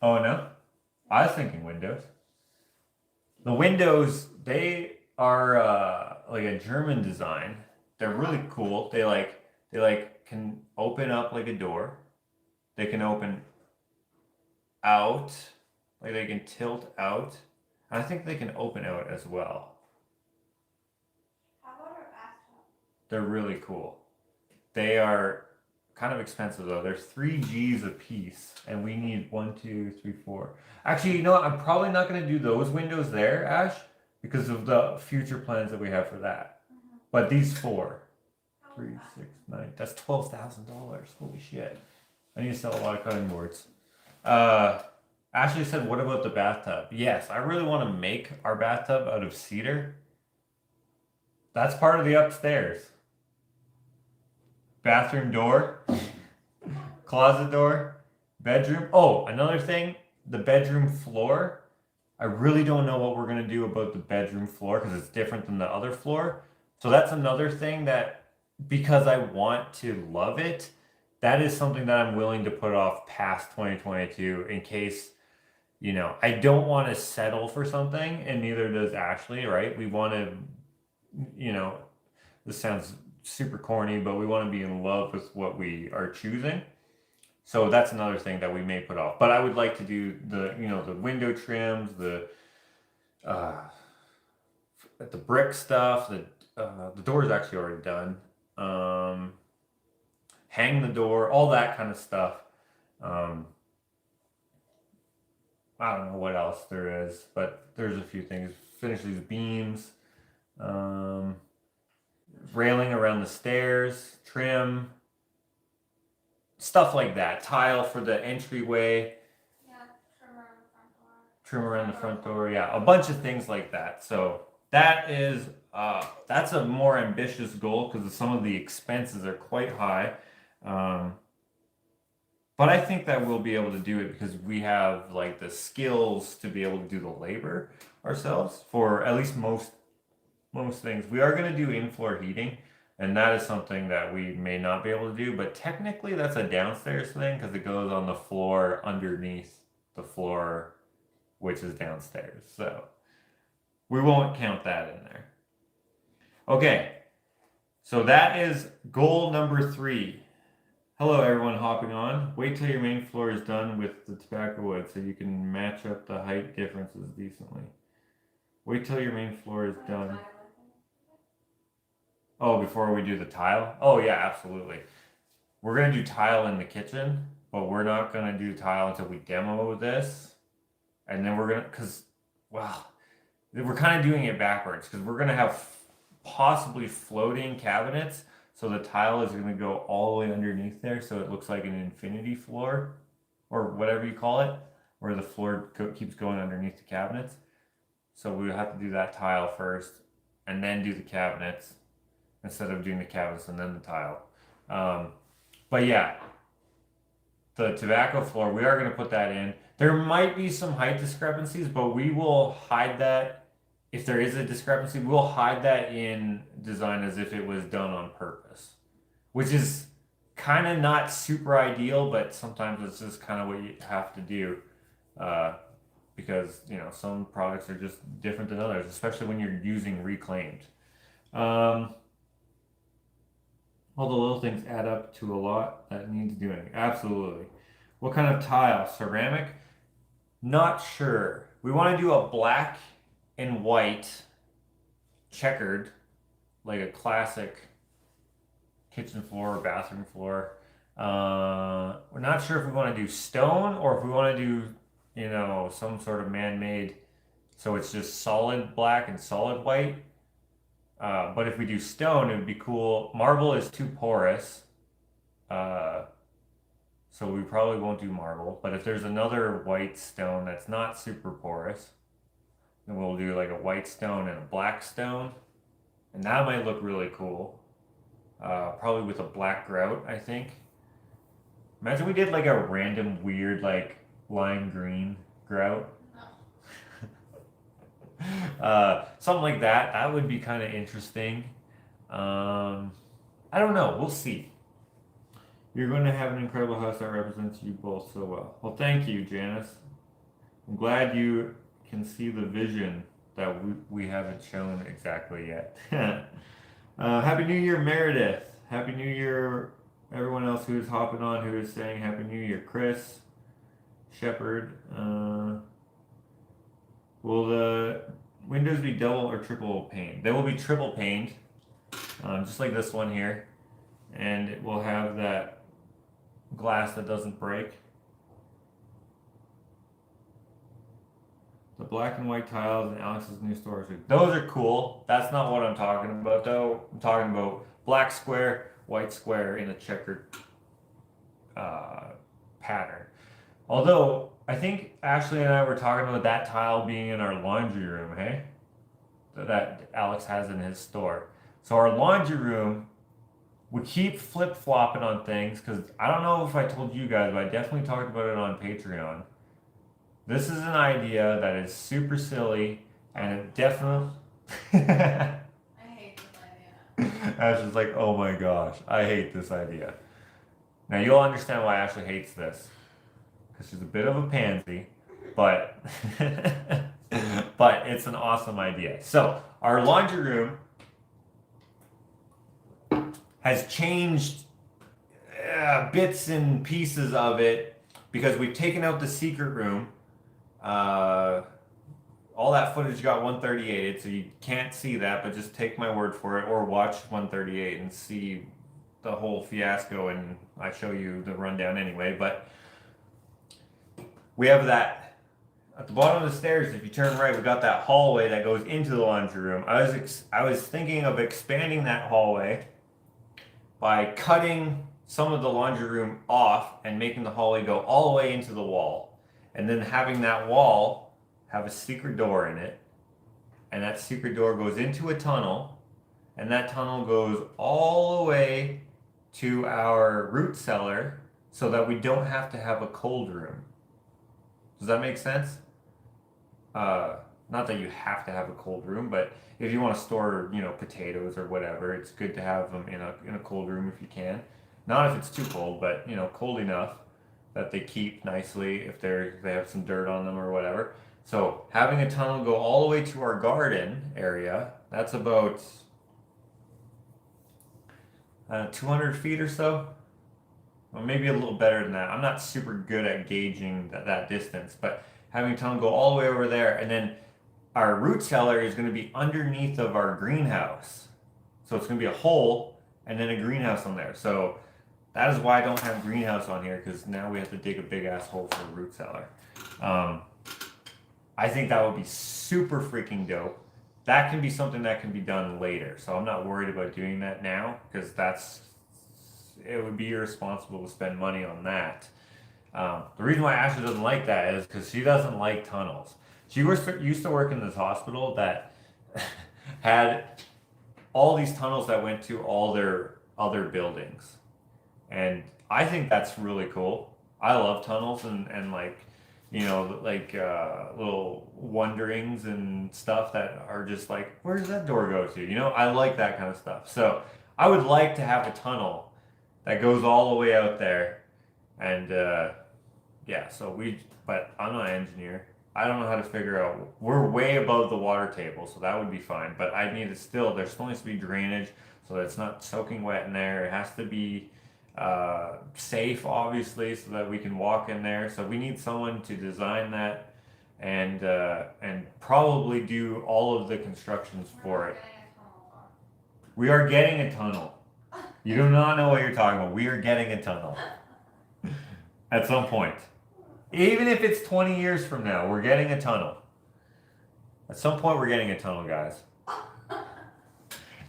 Oh no? I was thinking windows. The windows, they are like a German design. They're really cool. They can open up like a door. They can open out. Like they can tilt out. I think they can open out as well. How about our bathtub? They're really cool. They are kind of expensive though. There's 3 G's a piece, and we need 1, 2, 3, 4. Actually, you know what? I'm probably not going to do those windows there, Ash, because of the future plans that we have for that. But these 4, 3, 6, 9. That's $12,000. Holy shit! I need to sell a lot of cutting boards. Ashley said, "What about the bathtub?" Yes, I really want to make our bathtub out of cedar. That's part of the upstairs. Bathroom door, closet door, bedroom. Oh, another thing, the bedroom floor. I really don't know what we're going to do about the bedroom floor because it's different than the other floor. So that's another thing that, because I want to love it, that is something that I'm willing to put off past 2022 in case, I don't want to settle for something, and neither does Ashley, right? We want to, this sounds super corny, but we want to be in love with what we are choosing. So that's another thing that we may put off. But I would like to do the window trims, the brick stuff. The door is actually already done. Hang the door, all that kind of stuff. I don't know what else there is, but there's a few things. Finish these beams. Railing around the stairs, trim, stuff like that. Tile for the entryway. Yeah, trim around the front door. Trim around the front door. Yeah, a bunch of things like that. So that's a more ambitious goal because some of the expenses are quite high. But I think that we'll be able to do it because we have like the skills to be able to do the labor ourselves for at least most things. We are going to do in-floor heating, and that is something that we may not be able to do, but technically that's a downstairs thing because it goes on the floor underneath the floor, which is downstairs. So we won't count that in there. Okay, so that is goal number 3. Hello everyone hopping on. Wait till your main floor is done with the tobacco wood so you can match up the height differences decently. Wait till your main floor is done. Oh, before we do the tile? Oh yeah, absolutely. We're going to do tile in the kitchen, but we're not going to do tile until we demo this. And then we're going to, we're kind of doing it backwards because we're going to have possibly floating cabinets. So the tile is going to go all the way underneath there so it looks like an infinity floor. or whatever you call it, where the floor keeps going underneath the cabinets. So we would have to do that tile first and then do the cabinets instead of doing the cabinets and then the tile. But yeah, the tobacco floor, we are going to put that in. There might be some height discrepancies, but we will hide that. If there is a discrepancy, we'll hide that in design as if it was done on purpose, which is kind of not super ideal, but sometimes it's just kind of what you have to do, because some products are just different than others, especially when you're using reclaimed. All the little things add up to a lot that needs doing. Absolutely. What kind of tile? Ceramic? Not sure. We want to do a black and white checkered, like a classic kitchen floor or bathroom floor. We're not sure if we want to do stone or if we want to do, some sort of man-made, so it's just solid black and solid white. But if we do stone, it would be cool. Marble is too porous, so we probably won't do marble. But if there's another white stone that's not super porous, then we'll do like a white stone and a black stone, and that might look really cool. Probably with a black grout, I think. Imagine we did like a random weird like lime green grout. Something like that. That would be kind of interesting. I don't know. We'll see. You're going to have an incredible house that represents you both so well. Well, thank you, Janice. I'm glad you can see the vision that we haven't shown exactly yet. Happy New Year, Meredith. Happy New Year, everyone else who is hopping on, who is saying Happy New Year. Chris, Shepard. Will the windows be double or triple paned? They will be triple paned, just like this one here. And it will have that glass that doesn't break. The black and white tiles in Alex's new storage. Those are cool. That's not what I'm talking about, though. I'm talking about black square, white square in a checkered pattern. Although, I think Ashley and I were talking about that tile being in our laundry room, hey? That Alex has in his store. So our laundry room, we keep flip-flopping on things, because I don't know if I told you guys, but I definitely talked about it on Patreon. This is an idea that is super silly, and it definitely... I hate this idea. Ashley's like, oh my gosh, I hate this idea. Now you'll understand why Ashley hates this. Because she's a bit of a pansy, but but it's an awesome idea. So our laundry room has changed bits and pieces of it because we've taken out the secret room. All that footage got 138'd, so you can't see that, but just take my word for it, or watch 138 and see the whole fiasco, and I show you the rundown anyway. But we have that at the bottom of the stairs. If you turn right, we got that hallway that goes into the laundry room. I was thinking of expanding that hallway by cutting some of the laundry room off and making the hallway go all the way into the wall, and then having that wall have a secret door in it, and that secret door goes into a tunnel, and that tunnel goes all the way to our root cellar, so that we don't have to have a cold room. Does that make sense? Not that you have to have a cold room, but if you want to store, potatoes or whatever, it's good to have them in a cold room if you can. Not if it's too cold, but cold enough that they keep nicely if they have some dirt on them or whatever. So having a tunnel go all the way to our garden area, that's about 200 feet or so. Or maybe a little better than that. I'm not super good at gauging that distance, but having a tunnel go all the way over there, and then our root cellar is going to be underneath of our greenhouse. So it's going to be a hole and then a greenhouse on there. So that is why I don't have greenhouse on here, because now we have to dig a big ass hole for a root cellar. I think that would be super freaking dope. That can be something that can be done later. So I'm not worried about doing that now, because it would be irresponsible to spend money on that. The reason why Ashley doesn't like that is because she doesn't like tunnels. She used to work in this hospital that had all these tunnels that went to all their other buildings. And I think that's really cool. I love tunnels and like, little wonderings and stuff that are just like, where does that door go to? I like that kind of stuff. So I would like to have a tunnel that goes all the way out there. And yeah, but I'm not an engineer. I don't know how to figure out. We're way above the water table, so that would be fine. But I need to still, there's still needs to be drainage so that it's not soaking wet in there. It has to be safe, obviously, so that we can walk in there. So we need someone to design that and probably do all of the constructions for it. We are getting a tunnel. You do not know what you're talking about. We are getting a tunnel at some point. Even if it's 20 years from now, we're getting a tunnel. At some point, we're getting a tunnel, guys.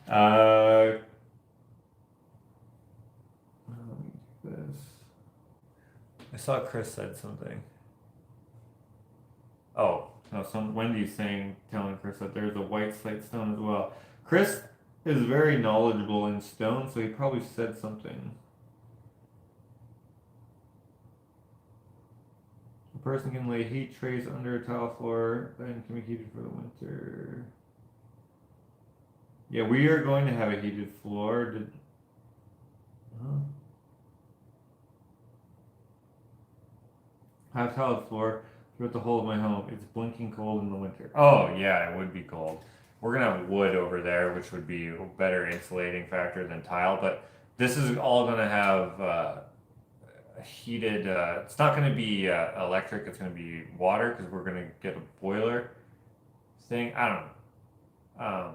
I saw Chris said something. Oh, no, Wendy's telling Chris that there's a white slate stone as well. Chris is very knowledgeable in stone, so he probably said something. A person can lay heat trays under a tile floor, then can be heated for the winter. Yeah, we are going to have a heated floor. Have tiled floor throughout the whole of my home. It's blinking cold in the winter. Oh yeah, it would be cold. We're gonna have wood over there, which would be a better insulating factor than tile. But this is all gonna have heated. It's not gonna be electric. It's gonna be water because we're gonna get a boiler thing. I don't know.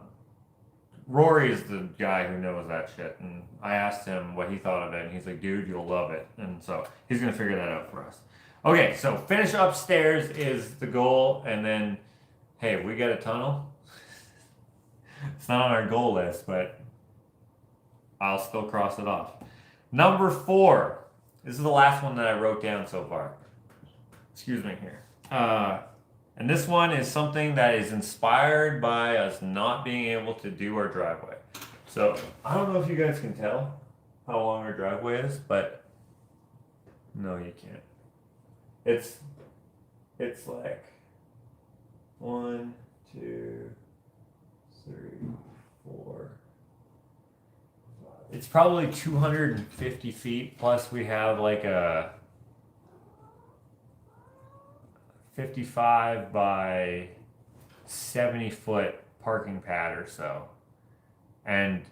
Rory is the guy who knows that shit, and I asked him what he thought of it, and he's like, "Dude, you'll love it." And so he's gonna figure that out for us. Okay, so finish upstairs is the goal, and then, hey, we got a tunnel. It's not on our goal list, but I'll still cross it off. Number 4. This is the last one that I wrote down so far. Excuse me here. And this one is something that is inspired by us not being able to do our driveway. So I don't know if you guys can tell how long our driveway is, but no, you can't. It's like 1, 2, 3, 4. It's probably 250 feet, plus we have like a 55 by 70 foot parking pad or so. And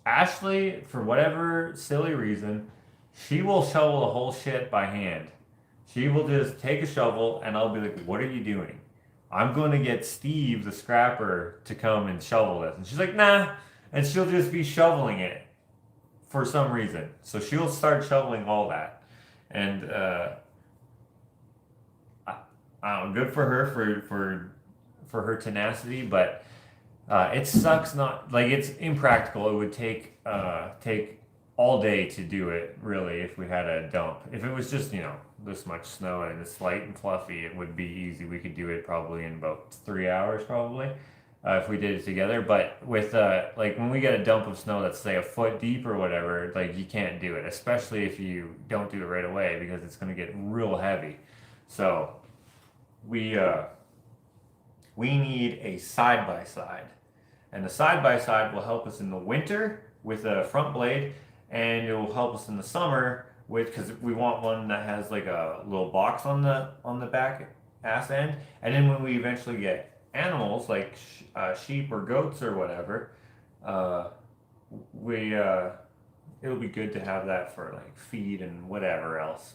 Ashley, for whatever silly reason, she will shovel the whole shit by hand. She will just take a shovel and I'll be like, "What are you doing?" "I'm going to get Steve, the scrapper, to come and shovel this." And she's like, "Nah." And she'll just be shoveling it for some reason. So she'll start shoveling all that. And good for her for her tenacity, but it sucks not like it's impractical. It would take all day to do it really if we had a dump. If it was just this much snow and it's light and fluffy, it would be easy. We could do it probably in about 3 hours probably if we did it together. But with like when we get a dump of snow that's say a foot deep or whatever, like you can't do it, especially if you don't do it right away because it's going to get real heavy. So we need a side-by-side, and the side-by-side will help us in the winter with a front blade, and it will help us in the summer because we want one that has like a little box on the back ass end, and then when we eventually get animals like sheep or goats or whatever, it'll be good to have that for like feed and whatever else.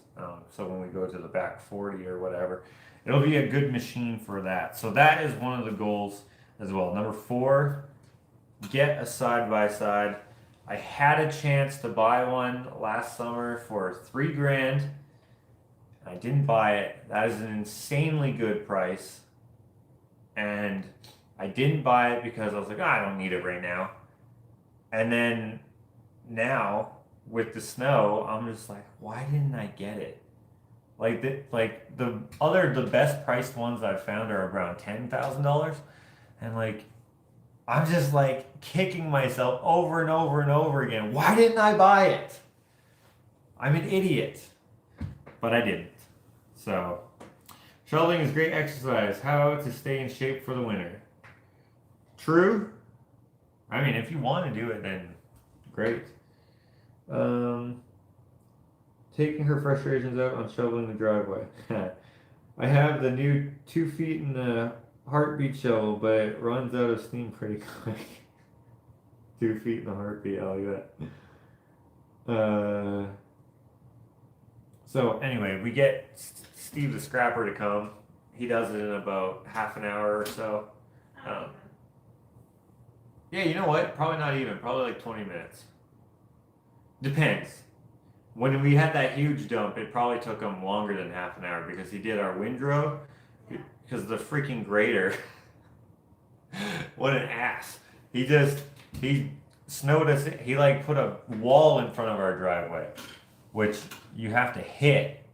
So when we go to the back 40 or whatever, it'll be a good machine for that. So that is one of the goals as well. Number 4, get a side-by-side. I had a chance to buy one last summer for $3,000. I didn't buy it. That is an insanely good price. And I didn't buy it because I was like, I don't need it right now. And then now with the snow, I'm just like, why didn't I get it? Like the best priced ones I've found are around $10,000, and like I'm just like kicking myself over and over and over again. Why didn't I buy it? I'm an idiot, but I didn't. So shoveling is great exercise. How to stay in shape for the winter. True. I mean, if you want to do it, then great. Taking her frustrations out on shoveling the driveway. I have the new 2 feet in the heartbeat shovel, but it runs out of steam pretty quick. 2 feet in the heartbeat, I like that. So anyway, we get Steve the Scrapper to come. He does it in about half an hour or so. Yeah, you know what? Probably not even. Probably like 20 minutes. Depends. When we had that huge dump, it probably took him longer than half an hour because he did our windrow. Because the freaking grader. What an ass. He snowed us. He like put a wall in front of our driveway, which you have to hit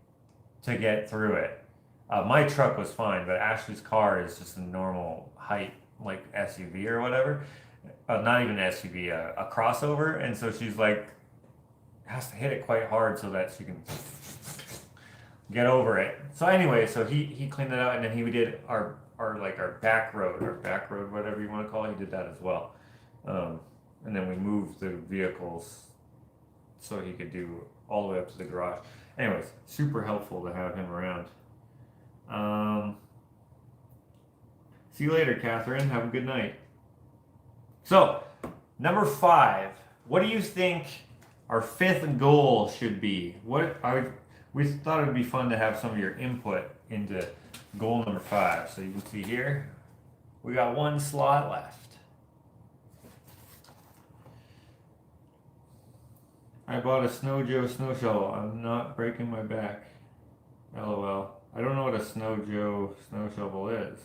to get through it. My truck was fine, but Ashley's car is just a normal height, like SUV or whatever. Not even an SUV, a crossover. And so she's like, has to hit it quite hard so that she can get over it. So anyway, so he cleaned it out, and then he did our back road, whatever you want to call it. He did that as well. And then we moved the vehicles so he could do all the way up to the garage. Anyways, super helpful to have him around. See you later, Catherine. Have a good night. So, number 5. What do you think our 5th goal should be? We thought it would be fun to have some of your input into goal number 5. So you can see here, we got 1 slot left. I bought a Snow Joe snow shovel. I'm not breaking my back. LOL. I don't know what a Snow Joe snow shovel is.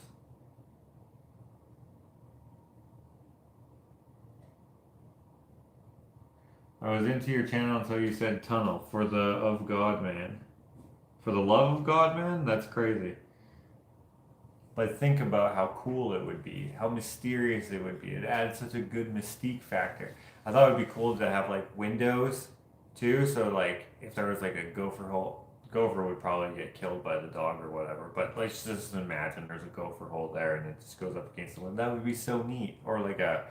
I was into your channel until you said tunnel for the of God man. For the love of God man? That's crazy. But think about how cool it would be, how mysterious it would be. It adds such a good mystique factor. I thought it would be cool to have like windows too, so like if there was like a gopher hole, gopher would probably get killed by the dog or whatever. But let's just imagine there's a gopher hole there and it just goes up against the window. That would be so neat. Or like a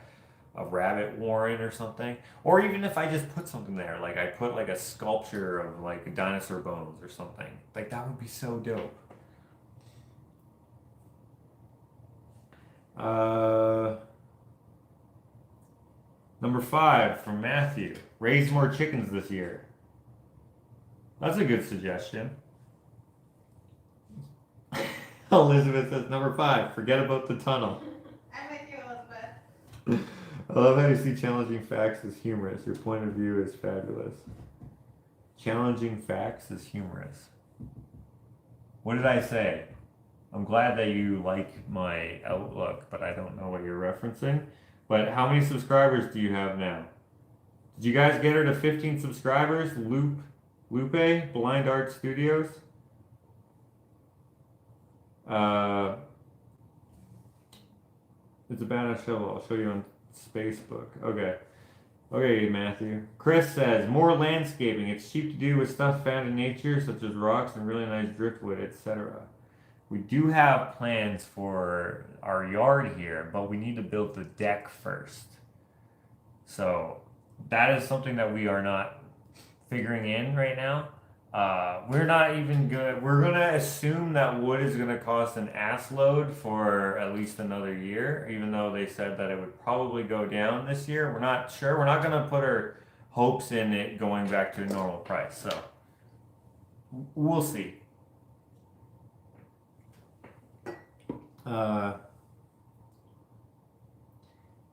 rabbit warren or something. Or even if I just put something there, like I put like a sculpture of like dinosaur bones or something. Like that would be so dope. Number 5 from Matthew. Raise more chickens this year. That's a good suggestion. Elizabeth says number 5. Forget about the tunnel. I'm with you, Elizabeth. I love how you see challenging facts as humorous. Your point of view is fabulous. Challenging facts is humorous. What did I say? I'm glad that you like my outlook, but I don't know what you're referencing. But how many subscribers do you have now? Did you guys get her to 15 subscribers? Lupe, Blind Art Studios. It's a badass shovel. I'll show you on Facebook. Okay, Matthew. Chris says, more landscaping. It's cheap to do with stuff found in nature, such as rocks and really nice driftwood, etc. We do have plans for our yard here, but we need to build the deck first. So that is something that we are not figuring in right now. We're not even good. We're gonna assume that wood is gonna cost an ass load for at least another year, even though they said that it would probably go down this year. We're not sure. We're not gonna put our hopes in it going back to a normal price. So we'll see.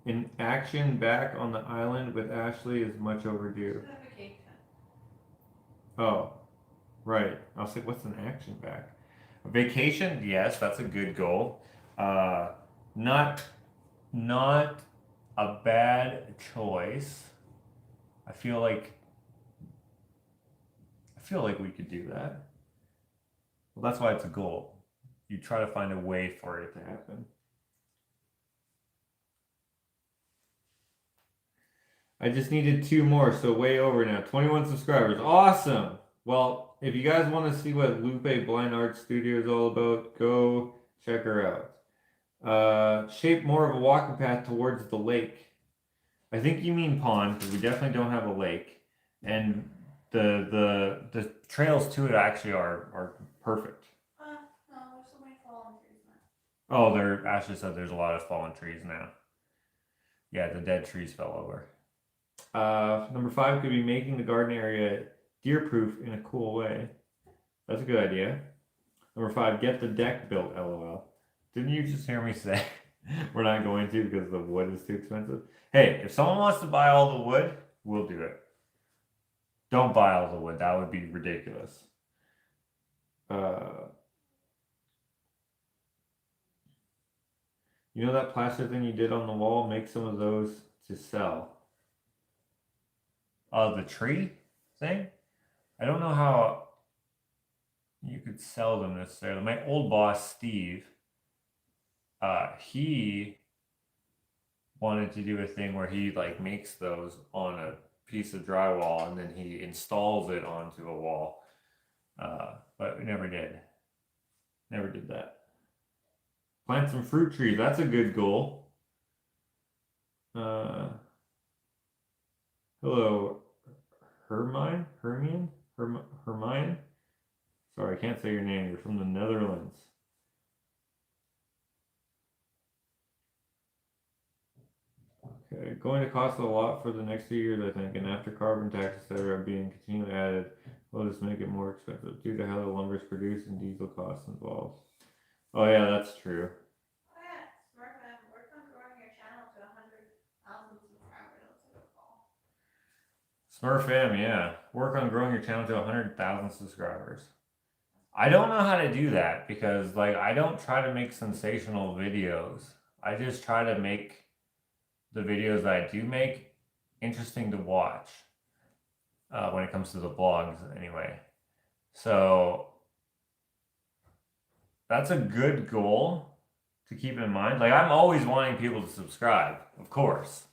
In action back on the island with Ashley is much overdue. Oh, right. I was like, what's an action back? A vacation? Yes, that's a good goal. Not a bad choice. I feel like we could do that. Well, that's why it's a goal. You try to find a way for it to happen. I just needed 2 more, so way over now. 21 subscribers. Awesome! Well, if you guys want to see what Lupe Blind Art Studio is all about, go check her out. Shape more of a walking path towards the lake. I think you mean pond, because we definitely don't have a lake. And the trails to it actually are perfect. No, there's so many fallen trees now. Oh, Ashley said there's a lot of fallen trees now. Yeah, the dead trees fell over. Number 5 could be making the garden area deer-proof in a cool way. That's a good idea. Number 5, get the deck built, lol. Didn't you just hear me say we're not going to because the wood is too expensive? Hey, if someone wants to buy all the wood, we'll do it. Don't buy all the wood. That would be ridiculous. You know that plaster thing you did on the wall? Make some of those to sell. The tree thing? I don't know how you could sell them necessarily. My old boss, Steve, he wanted to do a thing where he like makes those on a piece of drywall and then he installs it onto a wall. But we never did. Never did that. Plant some fruit trees. That's a good goal. Hello, Hermine? Sorry, I can't say your name. You're from the Netherlands. Okay, going to cost a lot for the next few years, I think, and after carbon tax, etc., being continually added, will just make it more expensive due to how the lumber is produced and diesel costs involved. Oh yeah, that's true. Oh yeah, Smurf, work on growing your channel to 100,000 subscribers. That's a good goal. Smurf, yeah. Work on growing your channel to 100,000 subscribers. I don't know how to do that because, like, I don't try to make sensational videos. I just try to make the videos that I do make interesting to watch when it comes to the blogs, anyway. So that's a good goal to keep in mind. Like, I'm always wanting people to subscribe, of course,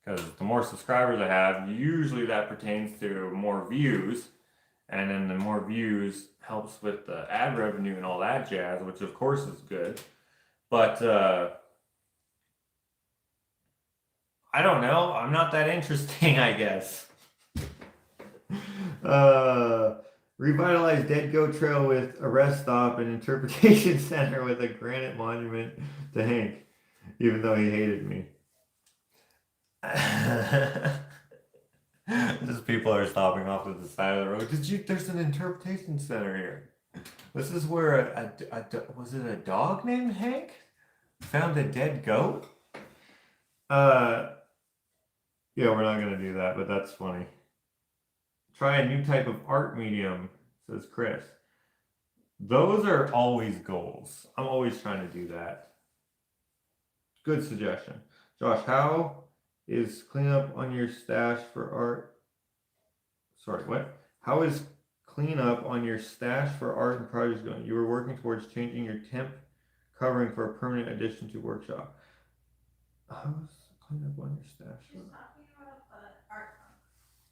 because the more subscribers I have, usually that pertains to more views, and then the more views helps with the ad revenue and all that jazz, which of course is good. But I don't know. I'm not that interesting, I guess. Revitalize Dead Goat Trail with a rest stop and interpretation center with a granite monument to Hank, even though he hated me. Just people are stopping off at the side of the road. There's an interpretation center here. This is where was it a dog named Hank found a dead goat? Yeah, we're not gonna do that, but that's funny. Try a new type of art medium, says Chris. Those are always goals. I'm always trying to do that. Good suggestion. Josh, how is cleanup on your stash for art? Sorry, what? How is cleanup on your stash for art and projects going? You were working towards changing your temp covering for a permanent addition to workshop. How's cleanup on your stash? She's talking about the art trunk.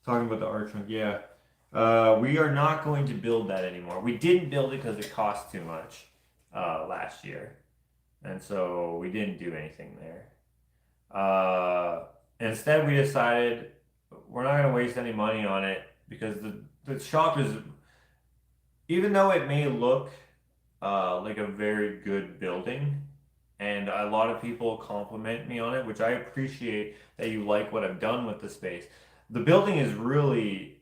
Talking about the art trunk, yeah. We are not going to build that anymore. We didn't build it because it cost too much last year. And so we didn't do anything there. Instead, we decided we're not going to waste any money on it because the shop is, even though it may look like a very good building, and a lot of people compliment me on it, which I appreciate that you like what I've done with the space. The building is really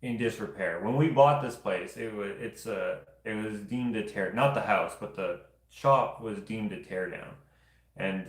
in disrepair. When we bought this place, it was deemed a tear, not the house, but the shop was deemed a tear down. And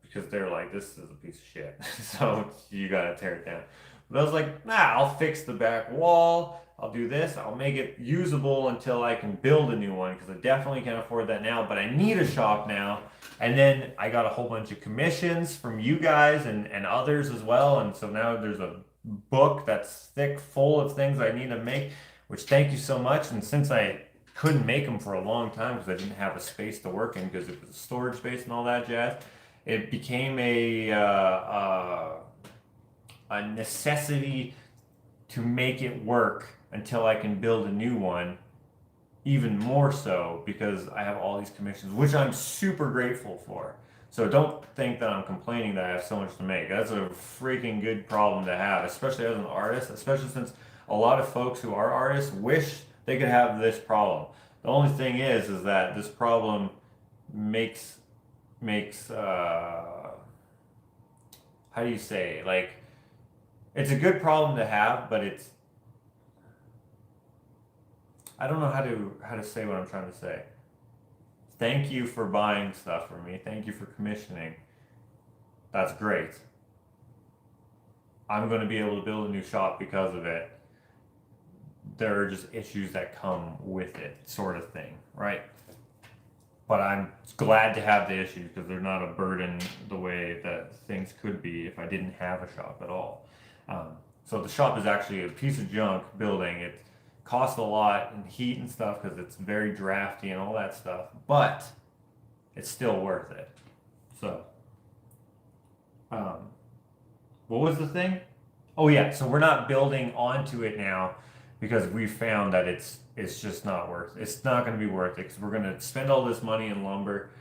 because they're like, this is a piece of shit, so you gotta tear it down. But I was like, nah, I'll fix the back wall, I'll do this, I'll make it usable until I can build a new one, because I definitely can't afford that now, but I need a shop now. And then I got a whole bunch of commissions from you guys and others as well, and so now there's a book that's thick full of things I need to make, which thank you so much. And since I couldn't make them for a long time because I didn't have a space to work in because it was storage space and all that jazz. It became a necessity to make it work until I can build a new one. Even more so because I have all these commissions, which I'm super grateful for. So don't think that I'm complaining that I have so much to make. That's a freaking good problem to have, especially as an artist, especially since a lot of folks who are artists wish they could have this problem. The only thing is that this problem makes how do you say, like, it's a good problem to have, but it's, I don't know how to say what I'm trying to say. Thank you for buying stuff for me. Thank you for commissioning. That's great. I'm going to be able to build a new shop because of it. There are just issues that come with it, sort of thing, right? But I'm glad to have the issues because they're not a burden the way that things could be if I didn't have a shop at all. So the shop is actually a piece of junk building. It costs a lot in heat and stuff because it's very drafty and all that stuff, but it's still worth it. So, what was the thing? Oh yeah, so we're not building onto it now because we found that it's just not worth it. It's not going to be worth it because we're going to spend all this money in lumber.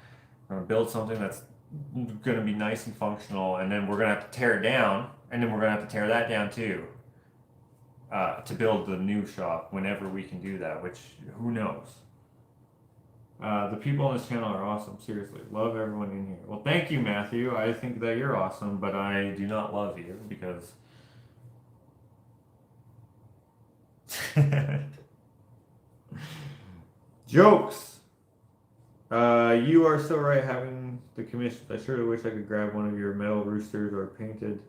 We're going to build something that's going to be nice and functional, and then we're going to have to tear it down, and then we're going to have to tear that down too. To build the new shop whenever we can do that, which who knows. The people on this channel are awesome, seriously. Love everyone in here. Well, thank you, Matthew. I think that you're awesome, but I do not love you because jokes. You are so right having the commissions. I sure wish I could grab one of your metal roosters or painted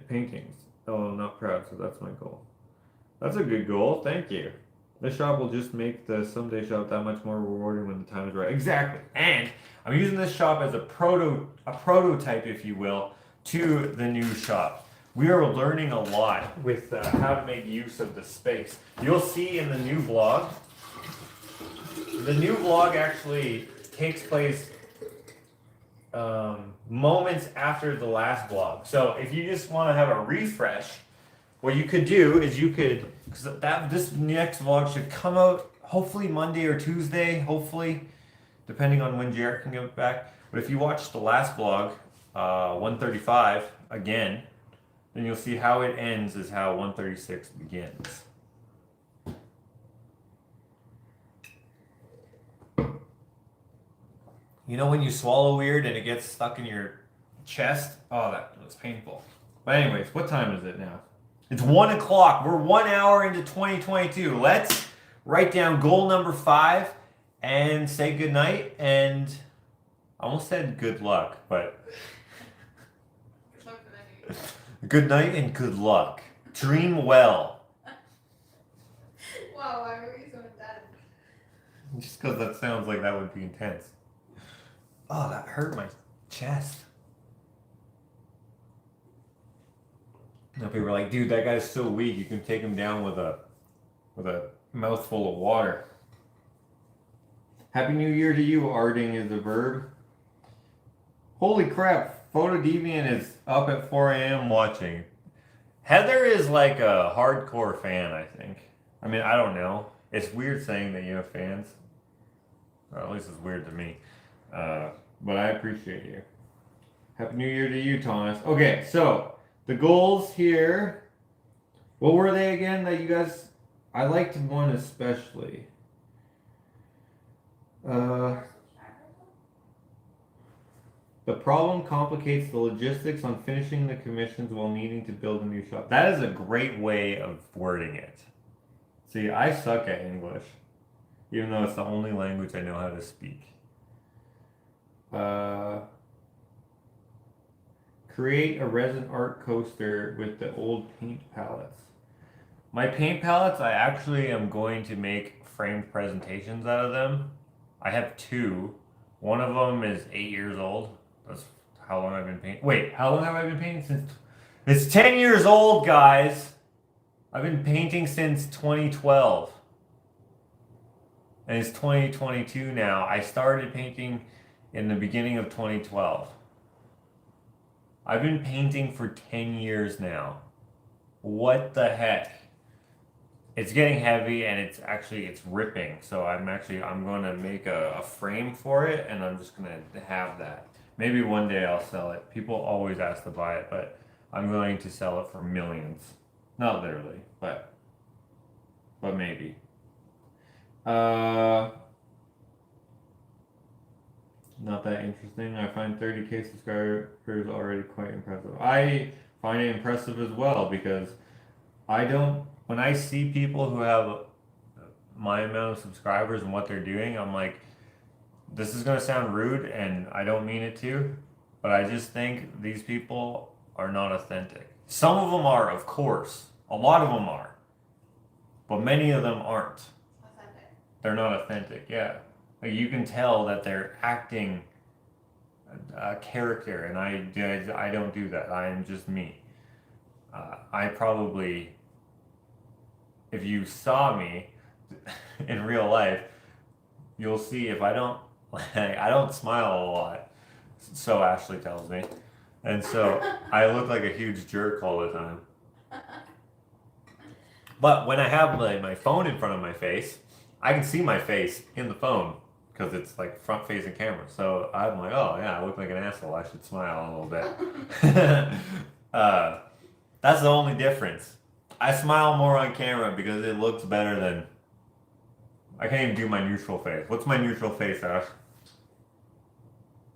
paintings. Oh, I'm not proud, so that's my goal. That's a good goal. Thank you. This shop will just make the someday shop that much more rewarding when the time is right. Exactly. And I'm using this shop as a prototype, if you will, to the new shop. We are learning a lot with how to make use of the space. You'll see in the new vlog. The new vlog actually takes place moments after the last vlog. So if you just want to have a refresh, what you could do is because this next vlog should come out hopefully Monday or Tuesday, hopefully, depending on when Jarrett can get back. But if you watch the last vlog, 135 again, then you'll see how it ends is how 136 begins. You know when you swallow weird and it gets stuck in your chest? Oh, that was painful. But anyways, what time is it now? It's 1 o'clock. We're 1 hour into 2022. Let's write down goal number 5 and say goodnight. And I almost said good luck, but good night and good luck. Dream well. Wow, why were you so intense? Just because that sounds like that would be intense. Oh, that hurt my chest. Now people are like, dude, that guy's so weak. You can take him down with a mouthful of water. Happy New Year to you, Arding is the verb. Holy crap, Photodeviant is up at 4 a.m. watching. Heather is like a hardcore fan, I think. I mean, I don't know. It's weird saying that you have fans. Or at least it's weird to me. But I appreciate you. Happy New Year to you, Thomas. Okay, so the goals here. What were they again that you guys... I liked one especially. The problem complicates the logistics on finishing the commissions while needing to build a new shop. That is a great way of wording it. See, I suck at English, even though it's the only language I know how to speak. Create a resin art coaster with the old paint palettes. My paint palettes, I actually am going to make framed presentations out of them. I have 2. One of them is 8 years old. That's how long I've been painting. Wait, how long have I been painting? Since it's 10 years old, guys. I've been painting since 2012. and it's 2022 now. I started painting in the beginning of 2012. I've been painting for 10 years now. What the heck? It's getting heavy and it's ripping. So I'm going to make a frame for it, and I'm just going to have that. Maybe one day I'll sell it. People always ask to buy it, but I'm going to sell it for millions. Not literally, but maybe. Not that interesting. I find 30K subscribers already quite impressive. I find it impressive as well because when I see people who have my amount of subscribers and what they're doing, I'm like, this is going to sound rude and I don't mean it to, but I just think these people are not authentic. Some of them are, of course. A lot of them are. But many of them aren't. Authentic. They're not authentic, yeah. Like you can tell that they're acting a character, and I don't do that. I am just me. I probably, if you saw me in real life, you'll see if I don't smile a lot. So Ashley tells me. And so I look like a huge jerk all the time. But when I have my phone in front of my face, I can see my face in the phone because it's like front facing camera. So I'm like, oh yeah, I look like an asshole. I should smile a little bit. That's the only difference. I smile more on camera because it looks better than. I can't even do my neutral face. What's my neutral face, Ash?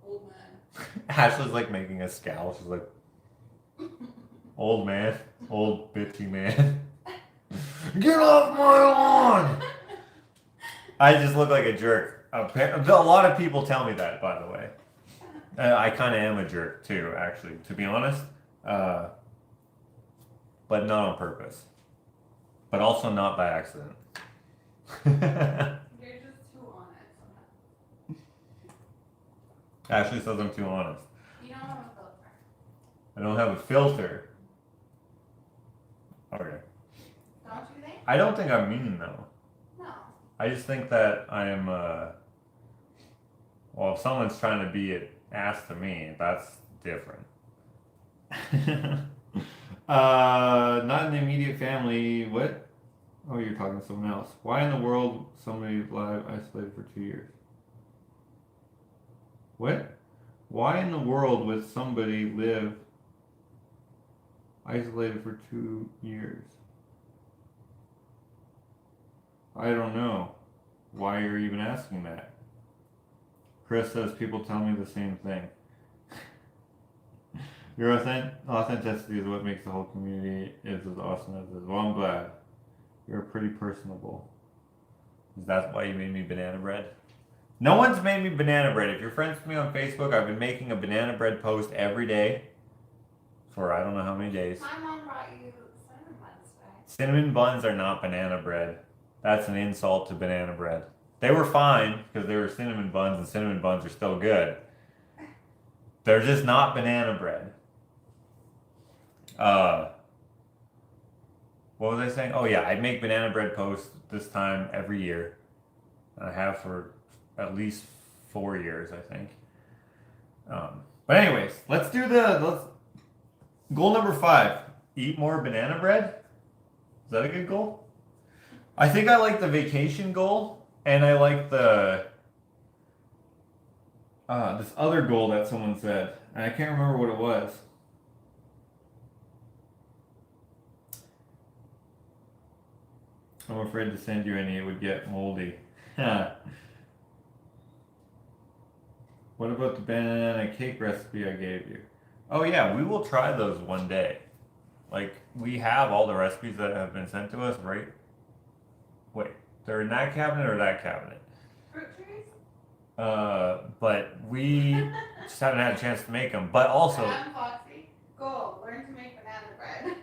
Old man. Ashley's like making a scowl. She's like, old man, old bitchy man. Get off my lawn! I just look like a jerk. A lot of people tell me that, by the way. I kind of am a jerk too, actually, to be honest. But not on purpose. But also not by accident. You're just too honest sometimes. Ashley says I'm too honest. You don't have a filter. I don't have a filter. Okay. Don't you think? I don't think I'm mean though. No. I just think that I am, well, if someone's trying to be an ass to me, that's different. Not in the immediate family. What? Oh, you're talking to someone else. Why in the world somebody live isolated for 2 years? What? Why in the world would somebody live isolated for 2 years? I don't know why you're even asking that. Chris says people tell me the same thing. Your authenticity is what makes the whole community is as awesome as it is. Well, I'm glad. You're pretty personable. Is that why you made me banana bread? No one's made me banana bread. If you're friends with me on Facebook, I've been making a banana bread post every day for I don't know how many days. My mom brought you cinnamon buns today. Cinnamon buns are not banana bread. That's an insult to banana bread. They were fine because they were cinnamon buns, and cinnamon buns are still good. They're just not banana bread. What was I saying? Oh yeah, I make banana bread posts this time every year. I have for at least 4 years, I think. But anyways, let's goal number 5. Eat more banana bread. Is that a good goal? I think I like the vacation goal, and I like the this other goal that someone said, and I can't remember what it was. I'm afraid to send you any, it would get moldy. What about the banana cake recipe I gave you? Oh yeah, we will try those one day. Like, we have all the recipes that have been sent to us, right? Wait, they're in that cabinet or that cabinet? Fruit trees? But we just haven't had a chance to make them. But also, I'm Foxy. Go, learn to make banana bread.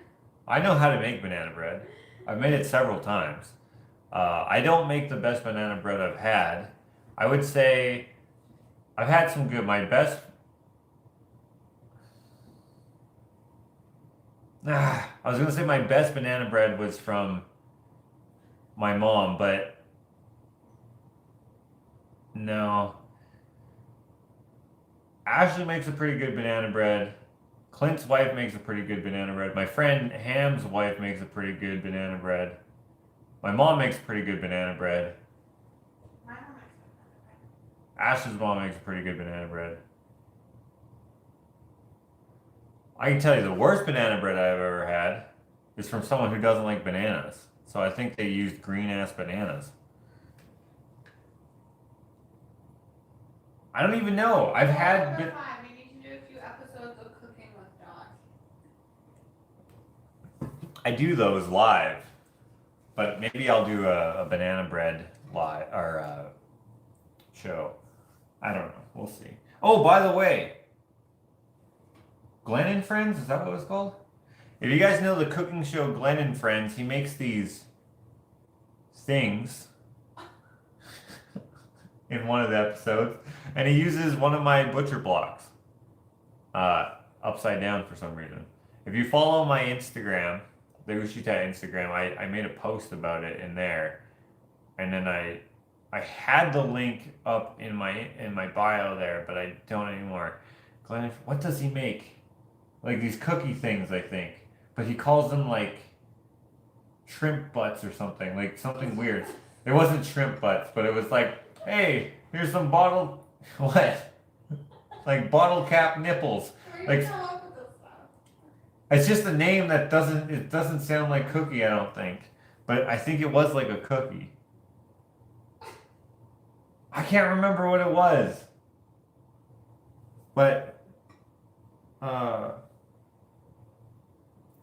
I know how to make banana bread. I've made it several times. I don't make the best banana bread I've had. I would say I've had some good. My best. I was gonna say my best banana bread was from my mom, but No. Ashley makes a pretty good banana bread. Clint's wife makes a pretty good banana bread. My friend Ham's wife makes a pretty good banana bread. My mom makes pretty good banana bread. My mom makes banana Ashley's mom makes a pretty good banana bread. I can tell you the worst banana bread I've ever had is from someone who doesn't like bananas. So I think they used green ass bananas. I don't even know. I've had. Number 5, we need to do a few episodes of cooking with Josh. I do those live, but maybe I'll do a banana bread live or show. I don't know. We'll see. Oh, by the way, Glenn and Friends, is that what it's called? If you guys know the cooking show Glenn and Friends, he makes these things in one of the episodes, and he uses one of my butcher blocks upside down for some reason. If you follow my Instagram, the Ushita Instagram, I made a post about it in there, and then I had the link up in my bio there, but I don't anymore. Glenn, what does he make? Like these cookie things, I think, but he calls them like shrimp butts or something, like something weird. It wasn't shrimp butts, but it was like, hey, here's some bottle, what? Like bottle cap nipples. Where Like, you come up with this stuff? it's just a name that doesn't sound like cookie, I don't think. But I think it was like a cookie. I can't remember what it was. But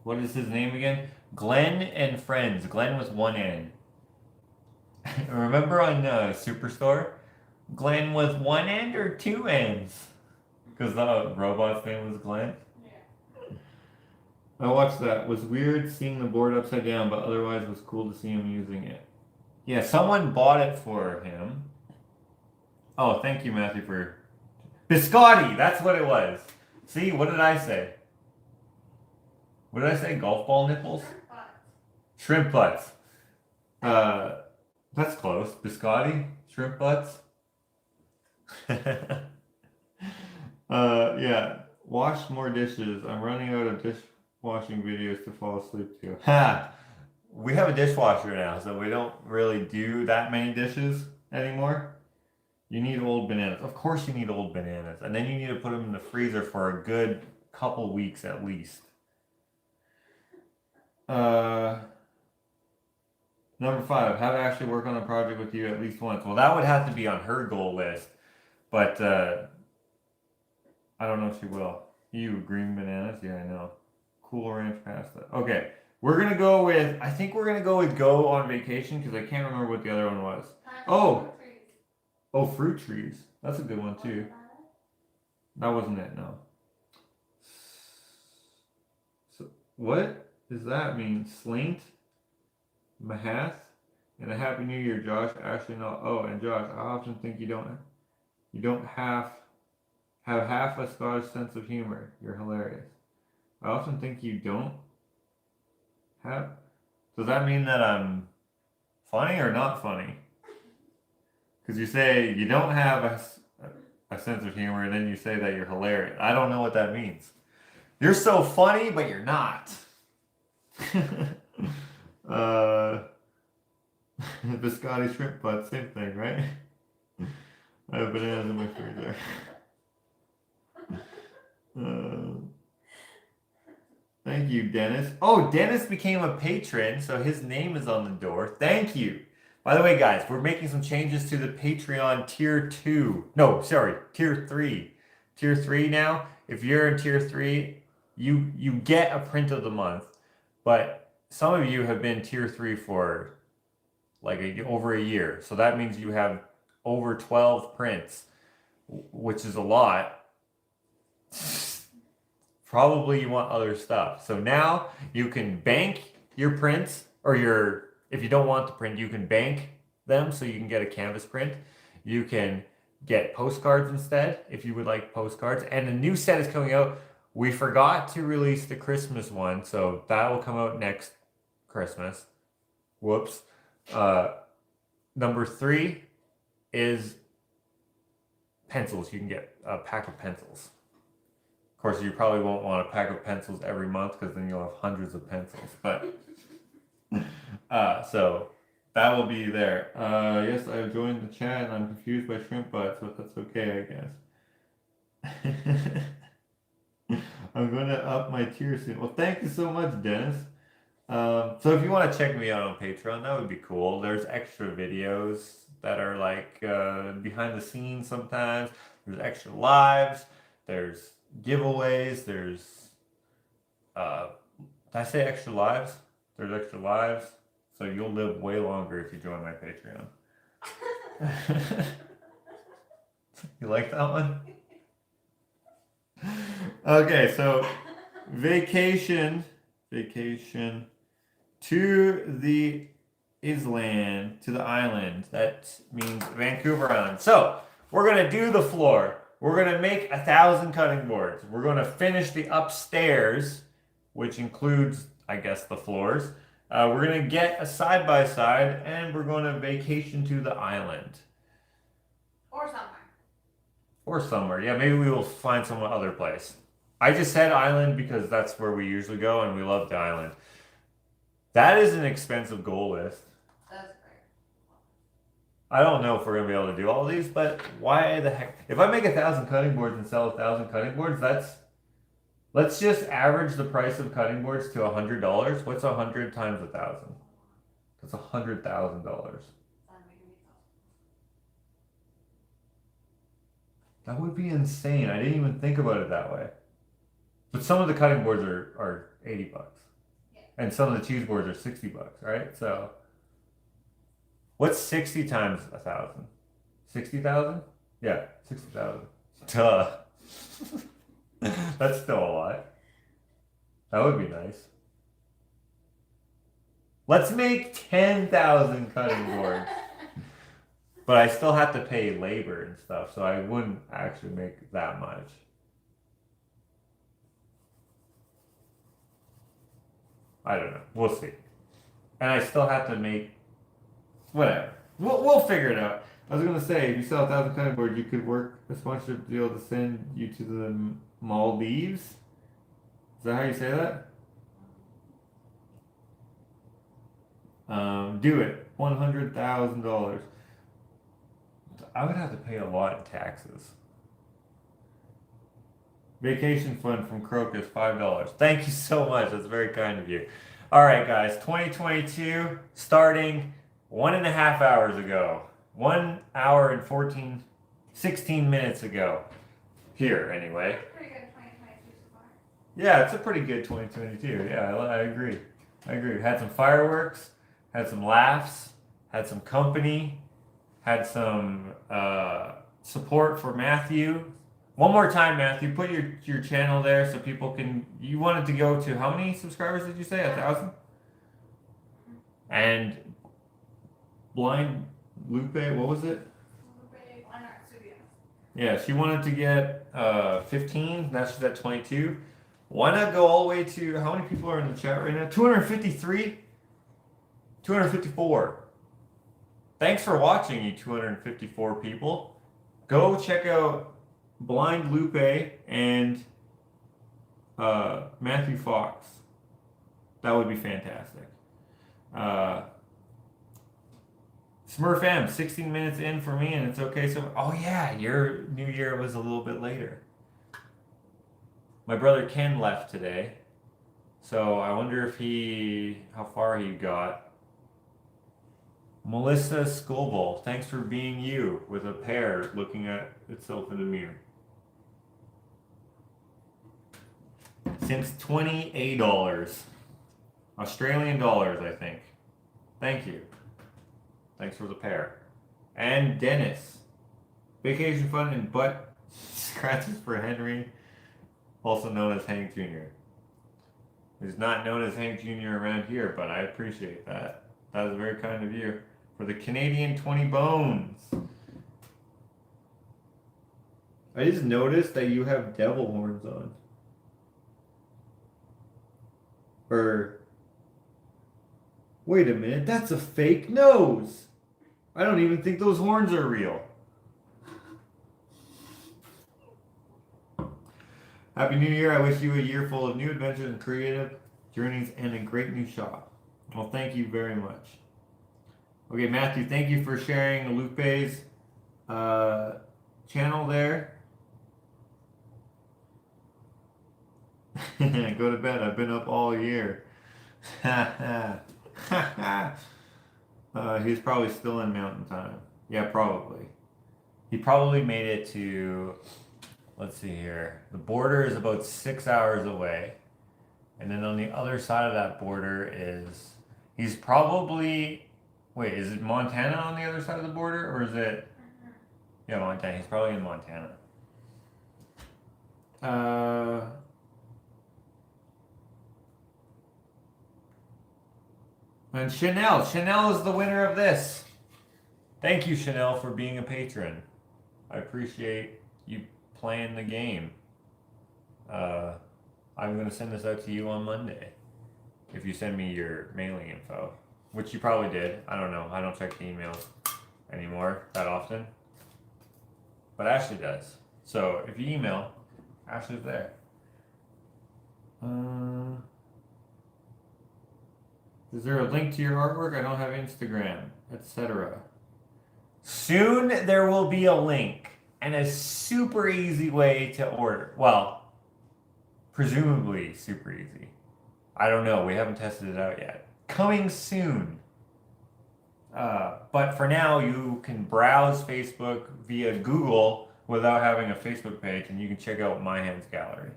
what is his name again? Glenn and Friends. Glenn with one N. Remember on Superstore? Glenn with one end or two ends? Because the robot's name was Glenn. Yeah. I watched that. It was weird seeing the board upside down, but otherwise it was cool to see him using it. Yeah, someone bought it for him. Oh, thank you, Matthew, for... Biscotti! That's what it was. See, what did I say? What did I say? Golf ball nipples? Shrimp butts. Shrimp butts. That's close. Biscotti? Shrimp butts? Yeah. Wash more dishes. I'm running out of dishwashing videos to fall asleep to. Ha! We have a dishwasher now, so we don't really do that many dishes anymore. You need old bananas. Of course you need old bananas. And then you need to put them in the freezer for a good couple weeks at least. Number 5, have Ashley work on a project with you at least once. Well, that would have to be on her goal list, but I don't know if she will. You, green bananas? Yeah, I know. Cool ranch pasta. Okay, we're going to go with, I think we're going to go with go on vacation because I can't remember what the other one was. Oh. Fruit trees. Oh, fruit trees. That's a good one too. That wasn't it, no. So, what does that mean? Slaint? Mahath? And a happy new year, Josh. Ashley, no. Oh, and Josh, I often think you don't have half a Scottish sense of humor. You're hilarious. I often think you don't have. Does that mean that I'm funny or not funny? Because you say you don't have a sense of humor, and then you say that you're hilarious. I don't know what that means. You're so funny, but you're not. Biscotti shrimp butt, same thing, right? I have bananas in my freezer. Thank you, Dennis. Oh, Dennis became a patron, so his name is on the door. Thank you. By the way, guys, we're making some changes to the Patreon tier 2. No, sorry, tier 3. Tier 3 now. If you're in tier 3, you get a print of the month. But some of you have been tier 3 for like over a year. So that means you have over 12 prints, which is a lot. Probably you want other stuff. So now you can bank your prints, or if you don't want the print, you can bank them so you can get a canvas print. You can get postcards instead if you would like postcards. And a new set is coming out. We forgot to release the Christmas one, so that will come out next Christmas. Whoops. Number 3 is pencils. You can get a pack of pencils. Of course, you probably won't want a pack of pencils every month because then you'll have hundreds of pencils. But so that will be there. Yes, I've joined the chat and I'm confused by shrimp butts, but that's okay, I guess. I'm going to up my tier soon. Well, thank you so much, Dennis. So if you want to check me out on Patreon, that would be cool. There's extra videos that are like behind the scenes sometimes. There's extra lives. There's giveaways. There's did I say extra lives? There's extra lives. So you'll live way longer if you join my Patreon. You like that one? Okay, so vacation to the island. That means Vancouver Island. So we're gonna do the floor. We're gonna make 1,000 cutting boards. We're gonna finish the upstairs, which includes, I guess, the floors. We're gonna get a side-by-side, and we're gonna vacation to the island. Or somewhere. Yeah, maybe we will find some other place. I just said island because that's where we usually go, and we love the island. That is an expensive goal list. That's great. I don't know if we're gonna be able to do all these, but why the heck? If I make 1,000 cutting boards and sell 1,000 cutting boards, let's just average the price of cutting boards to $100. What's 100 times 1,000? That's $100,000. That would be insane. I didn't even think about it that way. But some of the cutting boards are $80. Yeah. And some of the cheese boards are $60, right? So what's 60 times 1,000? 60,000? Yeah, 60,000. Duh. That's still a lot. That would be nice. Let's make 10,000 cutting boards. But I still have to pay labor and stuff, so I wouldn't actually make that much. I don't know. We'll see. And I still have to make whatever. We'll figure it out. I was gonna say, if you sell 1,000 cutting boards, you could work a sponsorship deal to send you to the Maldives. Is that how you say that? Do it. $100,000. I would have to pay a lot in taxes. Vacation fund from Crocus, $5. Thank you so much. That's very kind of you. All right, guys. 2022 starting 1.5 hours ago. 1 hour and 16 minutes ago. Here, anyway. Pretty good 2022 so far. Yeah, it's a pretty good 2022. Yeah, I agree. Had some fireworks, had some laughs, had some company, had some support for Matthew. One more time, Matthew, put your channel there so people can. You wanted to go to how many subscribers did you say? 1,000? And Blind Lupe, what was it? Yeah, she wanted to get 15. Now she's at 22. Why not go all the way to, how many people are in the chat right now? 253? 254. Thanks for watching, you 254 people. Go check out Blind Lupe and Matthew Fox. That would be fantastic. Smurf M, 16 minutes in for me, and it's okay. So, oh yeah, your New Year was a little bit later. My brother Ken left today, so I wonder if how far he got. Melissa Scoville, thanks for being you with a pear looking at itself in the mirror. Since $28, Australian dollars, I think. Thank you. Thanks for the pair. And Dennis. Vacation fund and butt scratches for Henry, also known as Hank Jr. He's not known as Hank Jr. around here, but I appreciate that. That is very kind of you. For the Canadian 20 bones. I just noticed that you have devil horns on. Wait a minute, that's a fake nose. I don't even think those horns are real. Happy New Year. I wish you a year full of new adventures and creative journeys and a great new shop. Well, thank you very much. Okay, Matthew, thank you for sharing Lupe's channel there. Go to bed. I've been up all year. He's probably still in Mountain Time. Yeah, probably. He probably made it to, let's see here. The border is about 6 hours away. And then on the other side of that border is, he's probably, wait, is it Montana on the other side of the border? Or is it, yeah, Montana. He's probably in Montana. And Chanel is the winner of this. Thank you, Chanel, for being a patron. I appreciate you playing the game. I'm going to send this out to you on Monday. If you send me your mailing info. Which you probably did. I don't know. I don't check the emails anymore that often. But Ashley does. So if you email, Ashley's there. Is there a link to your artwork? I don't have Instagram, etc. Soon there will be a link and a super easy way to order. Well, presumably super easy. I don't know. We haven't tested it out yet. Coming soon. But for now, you can browse Facebook via Google without having a Facebook page, and you can check out My Hands Gallery.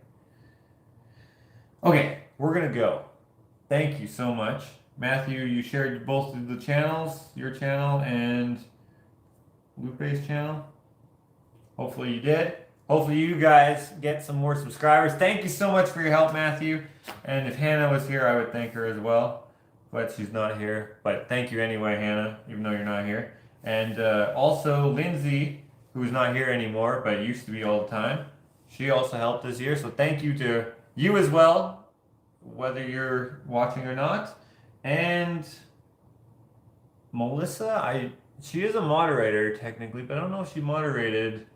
Okay, we're going to go. Thank you so much. Matthew, you shared both of the channels, your channel and Lupe's channel. Hopefully you did. Hopefully you guys get some more subscribers. Thank you so much for your help, Matthew. And if Hannah was here, I would thank her as well. But she's not here. But thank you anyway, Hannah, even though you're not here. And also Lindsay, who's not here anymore, but used to be all the time. She also helped this year. So thank you to you as well, whether you're watching or not. And Melissa, she is a moderator technically, but I don't know if she moderated.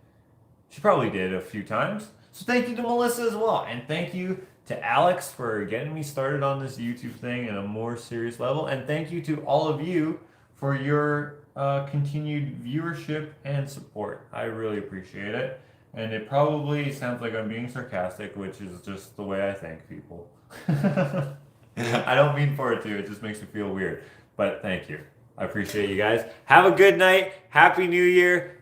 She probably did a few times. So thank you to Melissa as well. And thank you to Alex for getting me started on this YouTube thing at a more serious level. And thank you to all of you for your continued viewership and support. I really appreciate it. And it probably sounds like I'm being sarcastic, which is just the way I thank people. I don't mean for it to. It just makes me feel weird. But thank you. I appreciate you guys. Have a good night. Happy New Year.